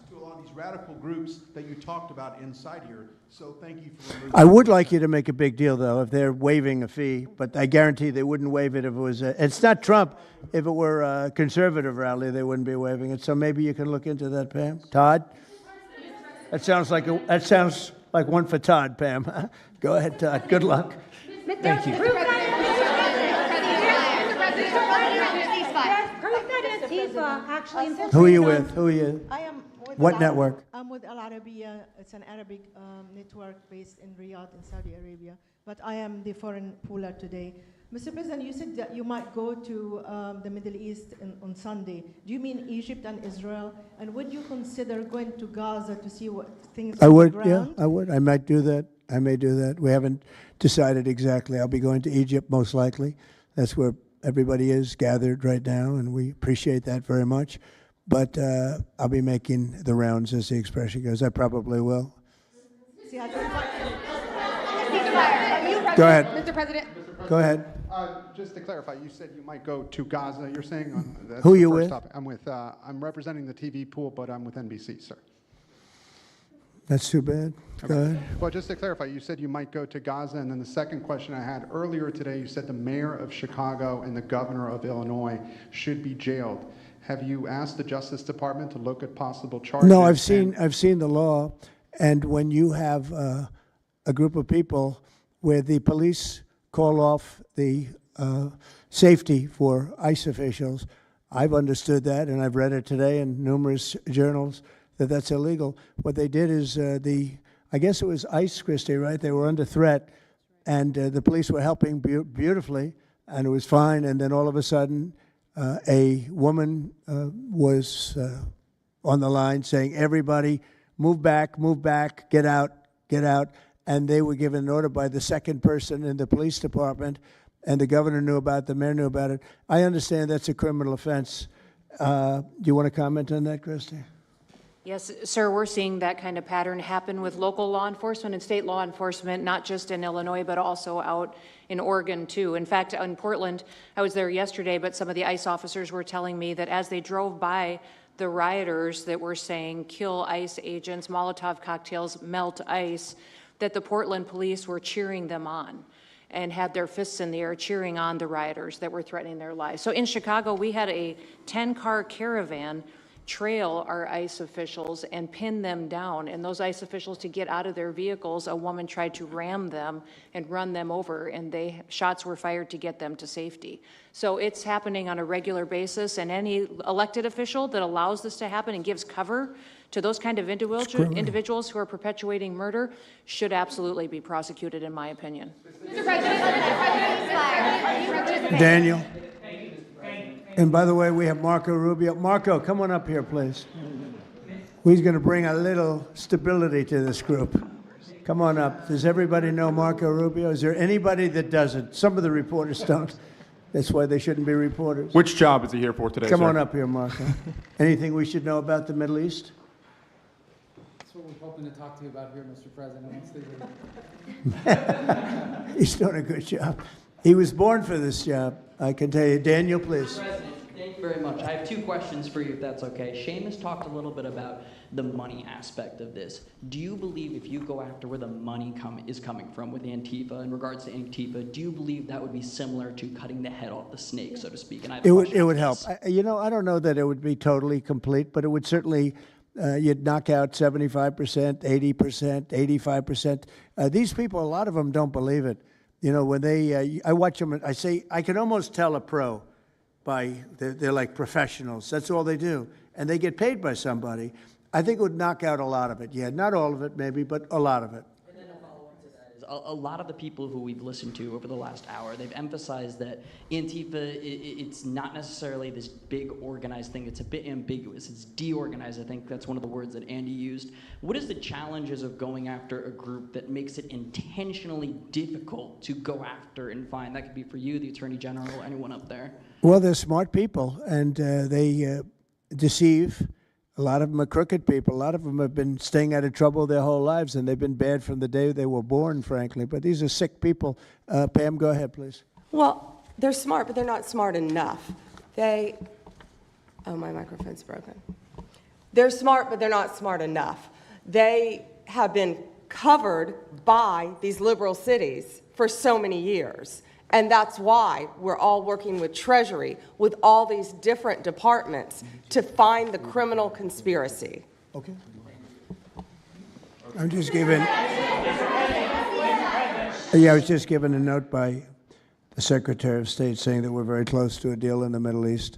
To a lot of these radical groups that you talked about inside here. So thank you for removing. I would like you to make a big deal, though, if they're waiving a fee, but I guarantee they wouldn't waive it if it was it's not Trump. If it were a conservative rally, they wouldn't be waiving it. So maybe you can look into that, Pam. Todd? That sounds like one for Todd, Pam. Go ahead, Todd. Good luck. Thank you. Prove that Antifa actually. Who are you with? I am with What network? I'm with Al Arabiya. It's an Arabic network based in Riyadh in Saudi Arabia. But I am the foreign pooler today. Mr. President, you said that you might go to the Middle East on Sunday. Do you mean Egypt and Israel? And would you consider going to Gaza to see what things I on would, the yeah, ground? I would. I might do that. I may do that. We haven't decided exactly. I'll be going to Egypt most likely. That's where everybody is gathered right now, and we appreciate that very much. But I'll be making the rounds, as the expression goes. I probably will. Go ahead. Mr. President. Go ahead. Just to clarify, you said you might go to Gaza. You're saying that's Who the you first with? topic. I'm representing the TV pool, but I'm with NBC, sir. That's too bad. Go ahead. Well, just to clarify, you said you might go to Gaza, and then the second question I had earlier today, you said the mayor of Chicago and the governor of Illinois should be jailed. Have you asked the Justice Department to look at possible charges? No, I've seen the law, and when you have a group of people where the police call off the safety for ICE officials, I've understood that, and I've read it today in numerous journals, that that's illegal. What they did is I guess it was ICE, Christie, right? They were under threat, and the police were helping beautifully, and it was fine. And then all of a sudden, a woman was on the line saying, everybody, move back, get out. And they were given an order by the second person in the police department, and the governor knew about it, the mayor knew about it. I understand that's a criminal offense. Do you want to comment on that, Christie? Yes, sir, we're seeing that kind of pattern happen with local law enforcement and state law enforcement, not just in Illinois, but also out in Oregon, too. In fact, in Portland, I was there yesterday, but some of the ICE officers were telling me that as they drove by the rioters that were saying, kill ICE agents, Molotov cocktails, melt ICE, that the Portland police were cheering them on and had their fists in the air cheering on the rioters that were threatening their lives. So in Chicago, we had a 10-car caravan trail our ICE officials and pin them down. And those ICE officials, to get out of their vehicles, a woman tried to ram them and run them over, and shots were fired to get them to safety. So it's happening on a regular basis, and any elected official that allows this to happen and gives cover to those kind of individuals who are perpetuating murder should absolutely be prosecuted, in my opinion. Mr. President, Daniel. And by the way, we have Marco Rubio. Marco, come on up here, please. He's going to bring a little stability to this group. Come on up. Does everybody know Marco Rubio? Is there anybody that doesn't? Some of the reporters don't. That's why they shouldn't be reporters. Which job is he here for today, Come sir? on up here, Marco. Anything we should know about the Middle East? That's what we're hoping to talk to you about here, Mr. President. He's doing a good job. He was born for this job, I can tell you. Daniel, please. Mr. President, thank you very much. I have two questions for you, if that's okay. Seamus talked a little bit about the money aspect of this. Do you believe if you go after where the money is coming from with Antifa, in regards to Antifa, do you believe that would be similar to cutting the head off the snake, so to speak? And I have a question It would on help. this. I don't know that it would be totally complete, but it would certainly, you'd knock out 75%, 80%, 85%. These people, a lot of them don't believe it. You know, when I watch them, I say, I can almost tell a pro they're like professionals. That's all they do. And they get paid by somebody. I think it would knock out a lot of it. Yeah, not all of it maybe, but a lot of it. And then a follow-up to that is a lot of the people who we've listened to over the last hour, they've emphasized that Antifa, it's not necessarily this big organized thing. It's a bit ambiguous. It's deorganized. I think that's one of the words that Andy used. What is the challenges of going after a group that makes it intentionally difficult to go after and find? That could be for you, the Attorney General, anyone up there. Well, they're smart people, and they deceive. A lot of them are crooked people. A lot of them have been staying out of trouble their whole lives, and they've been bad from the day they were born, frankly. But these are sick people. Pam, go ahead, please. Well, they're smart, but they're not smart enough. Oh, my microphone's broken. They're smart, but they're not smart enough. They have been covered by these liberal cities for so many years. And that's why we're all working with Treasury, with all these different departments, to find the criminal conspiracy. Okay. I'm just giving. I was just given a note by the Secretary of State saying that we're very close to a deal in the Middle East,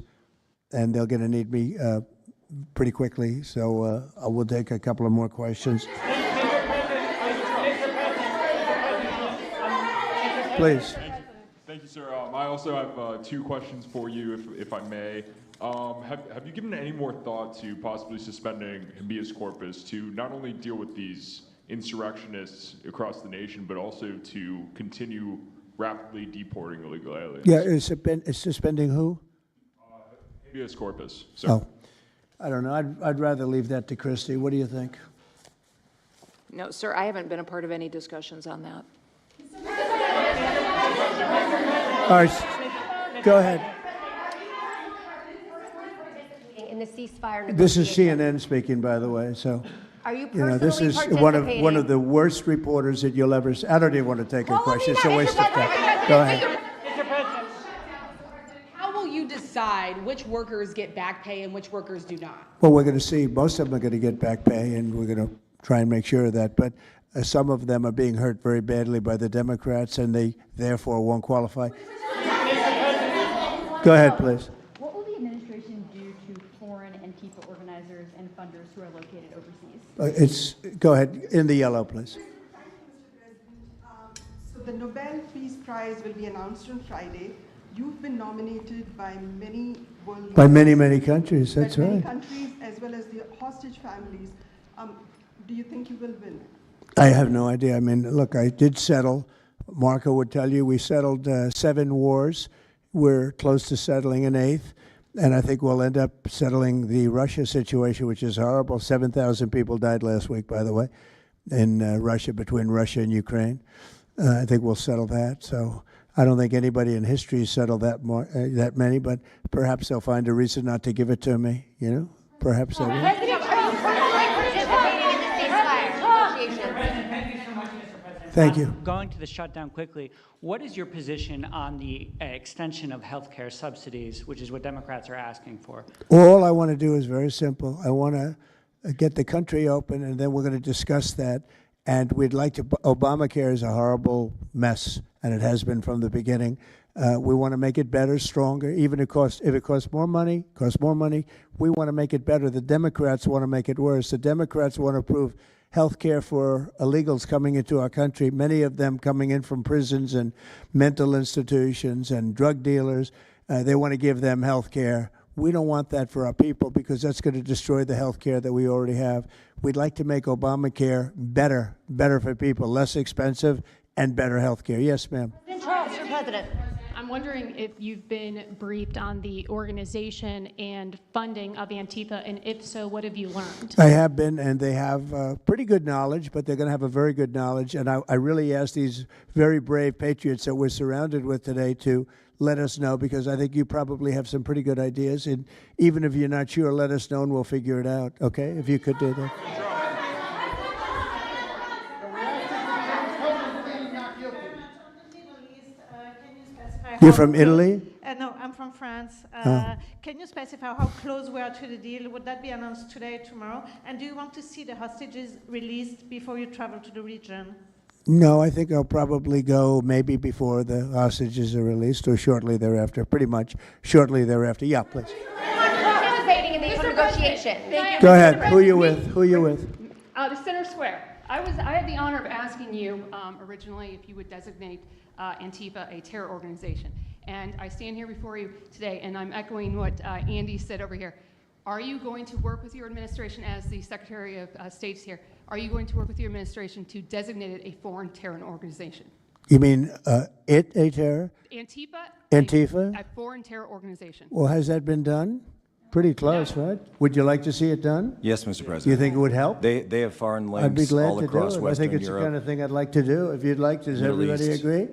and they're going to need me pretty quickly. So I will take a couple of more questions. Please. Thank you, sir. I also have two questions for you, if I may. Have you given any more thought to possibly suspending habeas corpus to not only deal with these insurrectionists across the nation, but also to continue rapidly deporting illegal aliens? Yeah, it's suspending who? Habeas corpus, sir. Oh, I don't know. I'd rather leave that to Christie. What do you think? No, sir, I haven't been a part of any discussions on that. All right, go ahead. In the ceasefire This is negotiations. CNN speaking, by the way. So, Are you You know, personally this is participating? one of the worst reporters that you'll ever. I don't even want to take a question. It's a waste of time. Go ahead. Mr. President, how will you decide which workers get back pay and which workers do not? Well, we're going to see. Most of them are going to get back pay, and we're going to try and make sure of that. But some of them are being hurt very badly by the Democrats, and they therefore won't qualify. Go ahead, please. What will the administration do to foreign Antifa organizers and funders who are located overseas? Go ahead, in the yellow, please. So the Nobel Peace Prize will be announced on Friday. You've been nominated by many world leaders. By many, many countries, that's by many right. countries as well as the hostage families. Do you think you will win? I have no idea. I mean, look, I did settle. Marco would tell you we settled 7 wars. We're close to settling an 8th. And I think we'll end up settling the Russia situation, which is horrible. 7,000 people died last week, by the way, in Russia, between Russia and Ukraine. I think we'll settle that. So I don't think anybody in history has settled that many, but perhaps they'll find a reason not to give it to me, you know? Perhaps they will. President, are you personally participating in the ceasefire negotiations? Thank you. Going to the shutdown quickly, what is your position on the extension of health care subsidies, which is what Democrats are asking for? All I want to do is very simple. I want to get the country open, and then we're going to discuss that. And we'd like to, Obamacare is a horrible mess, and it has been from the beginning. We want to make it better, stronger, even if it costs more money, we want to make it better. The Democrats want to make it worse. The Democrats want to approve health care for illegals coming into our country, many of them coming in from prisons and mental institutions and drug dealers. They want to give them health care. We don't want that for our people because that's going to destroy the health care that we already have. We'd like to make Obamacare better for people, less expensive and better health care. Yes, ma'am. Mr. President. I'm wondering if you've been briefed on the organization and funding of Antifa, and if so, what have you learned? I have been, and they have pretty good knowledge, but they're going to have a very good knowledge. And I really ask these very brave patriots that we're surrounded with today to let us know, because I think you probably have some pretty good ideas. And even if you're not sure, let us know and we'll figure it out, okay? If you could do that. You're from Italy? No, I'm from France. Can you specify how close we are to the deal? Would that be announced today, tomorrow? And do you want to see the hostages released before you travel to the region? No, I think I'll probably go maybe before the hostages are released or shortly thereafter, pretty much shortly thereafter. Yeah, please. Participating in these negotiations. Go ahead. Who are you with? Who are you with? The Center Square. I had the honor of asking you originally if you would designate Antifa a terror organization. And I stand here before you today, and I'm echoing what Andy said over here. Are you going to work with your administration as the Secretary of State's here? Are you going to work with your administration to designate it a foreign terror organization? You mean a terror? Antifa? A foreign terror organization. Well, has that been done? Pretty close, right? Would you like to see it done? Yes, Mr. President. You think it would help? They have foreign I'd be links glad all to across do it. I Western think it's Europe. the kind of thing I'd like to do. If you'd like, does Middle everybody East. agree?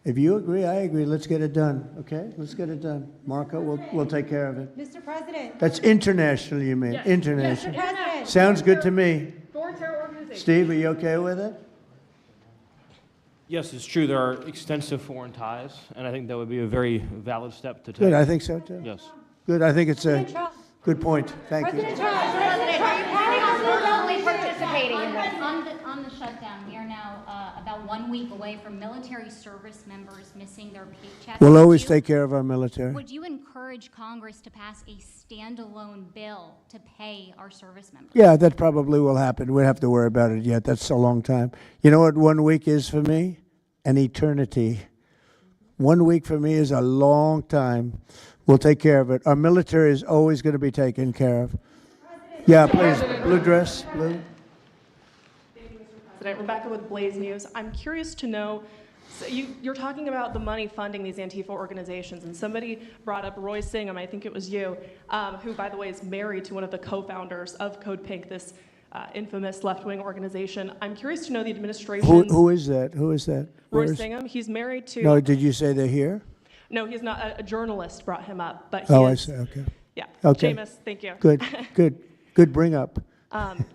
If you agree, I agree. Let's get it done, okay? Let's get it done. Marco, we'll take care of it. Mr. President. That's international, you mean? Yes. International. Mr. President. Sounds good to me. Foreign terror organization. Steve, are you okay with it? Yes, it's true. There are extensive foreign ties, and I think that would be a very valid step to take. Good, I think so too. Yes. Good, I think it's a good point. Thank you. President, are you planning on personally participating in this? On the shutdown, we are now about 1 week away from military service members missing their paychecks. We'll always take care of our military. Would you encourage Congress to pass a standalone bill to pay our service members? Yeah, that probably will happen. We don't have to worry about it yet. That's a long time. You know what 1 week is for me? An eternity. 1 week for me is a long time. We'll take care of it. Our military is always going to be taken care of. Yeah, please. Blue dress. Blue. President, Rebecca with Blaze News. I'm curious to know, so you're talking about the money funding these Antifa organizations, and somebody brought up Roy Singham, I think it was you, who, by the way, is married to one of the co-founders of Code Pink, this infamous left-wing organization. I'm curious to know the administration. Who is that? Who is that? Roy Singham. He's married to. No, did you say they're here? No, he's not. A journalist brought him up, but Oh, he I is, see. Okay. Yeah. Okay. Jameis, thank you. Good. Good. Good bring up.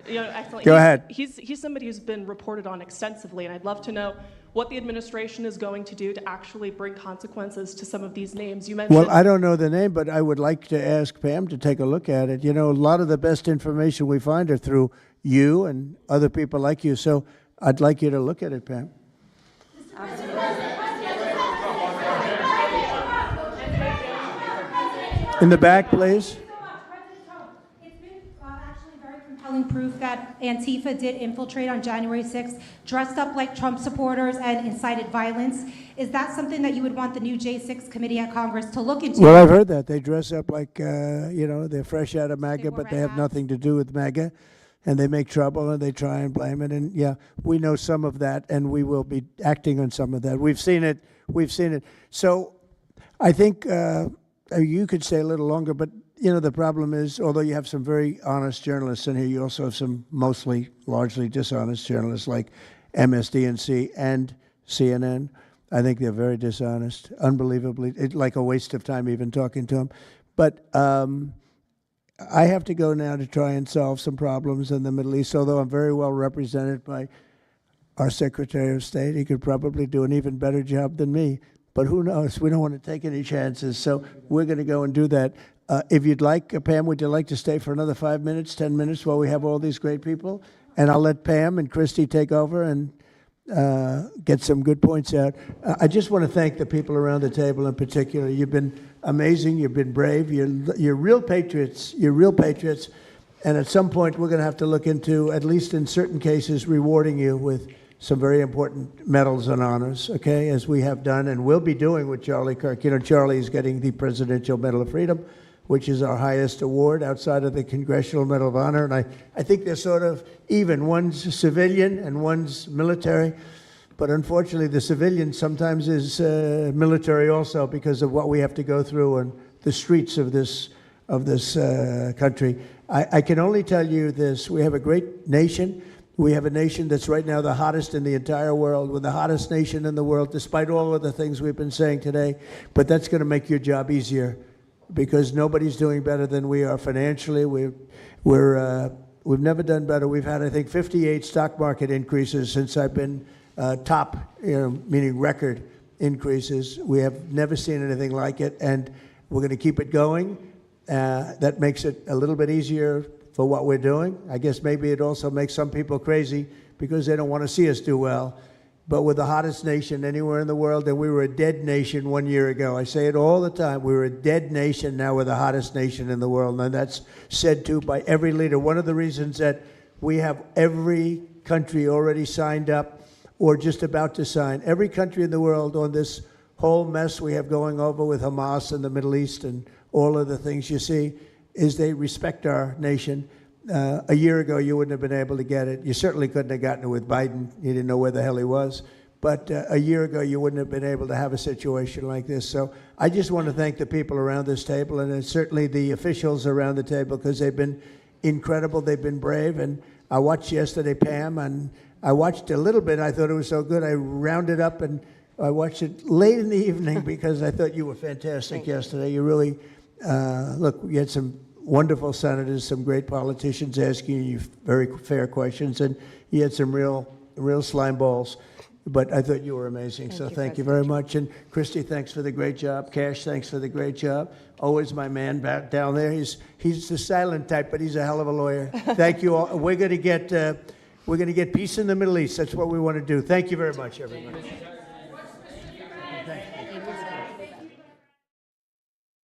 Excellent. Go ahead. He's somebody who's been reported on extensively, and I'd love to know what the administration is going to do to actually bring consequences to some of these names. You mentioned. Well, I don't know the name, but I would like to ask Pam to take a look at it. You know, a lot of the best information we find are through you and other people like you. So I'd like you to look at it, Pam. In the back, please. Compelling proof that Antifa did infiltrate on January 6th, dressed up like Trump supporters and incited violence. Is that something that you would want the new J6 committee at Congress to look into? Well, I've heard that. They dress up like, you know, they're fresh out of MAGA, but they have nothing to do with MAGA. And they make trouble and they try and blame it. And yeah, we know some of that and we will be acting on some of that. We've seen it. We've seen it. So I think you could stay a little longer, but you know, the problem is, although you have some very honest journalists in here, you also have some largely dishonest journalists like MSDNC and CNN. I think they're very dishonest, unbelievably. It's like a waste of time even talking to them. But I have to go now to try and solve some problems in the Middle East, although I'm very well represented by our Secretary of State. He could probably do an even better job than me. But who knows? We don't want to take any chances. So we're going to go and do that. If you'd like, Pam, would you like to stay for another 5 minutes, 10 minutes while we have all these great people? And I'll let Pam and Christy take over and get some good points out. I just want to thank the people around the table in particular. You've been amazing. You've been brave. You're real patriots. You're real patriots. And at some point, we're going to have to look into, at least in certain cases, rewarding you with some very important medals and honors, okay, as we have done and will be doing with Charlie Kirk. You know, Charlie is getting the Presidential Medal of Freedom, which is our highest award outside of the Congressional Medal of Honor. And I think they're sort of even. One's civilian and one's military. But unfortunately, the civilian sometimes is military also because of what we have to go through on the streets of this country. I can only tell you this. We have a great nation. We have a nation that's right now the hottest in the entire world. We're the hottest nation in the world, despite all of the things we've been saying today. But that's going to make your job easier, because nobody's doing better than we are financially. We've never done better. We've had, I think, 58 stock market increases since I've been top, meaning record increases. We have never seen anything like it, and we're going to keep it going. That makes it a little bit easier for what we're doing. I guess maybe it also makes some people crazy because they don't want to see us do well. But we're the hottest nation anywhere in the world, and we were a dead nation 1 year ago. I say it all the time. We were a dead nation. Now we're the hottest nation in the world, and that's said to by every leader. One of the reasons that we have every country already signed up or just about to sign, every country in the world on this whole mess we have going over with Hamas in the Middle East and all of the things you see, is they respect our nation. A year ago, you wouldn't have been able to get it. You certainly couldn't have gotten it with Biden. You didn't know where the hell he was. But a year ago, you wouldn't have been able to have a situation like this. So I just want to thank the people around this table, and certainly the officials around the table, because they've been incredible. They've been brave. And I watched yesterday, Pam, and I watched a little bit. I thought it was so good. I rounded up, and I watched it late in the evening because I thought you were fantastic yesterday. You really, look, you had some wonderful senators, some great politicians asking you very fair questions, and you had some real slime balls. But I thought you were amazing, so thank you very much. And Christy, thanks for the great job. Cash, thanks for the great job. Always my man back down there. He's the silent type, but he's a hell of a lawyer. Thank you all. We're going to get peace in the Middle East. That's what we want to do. Thank you very much, everybody. Thank you.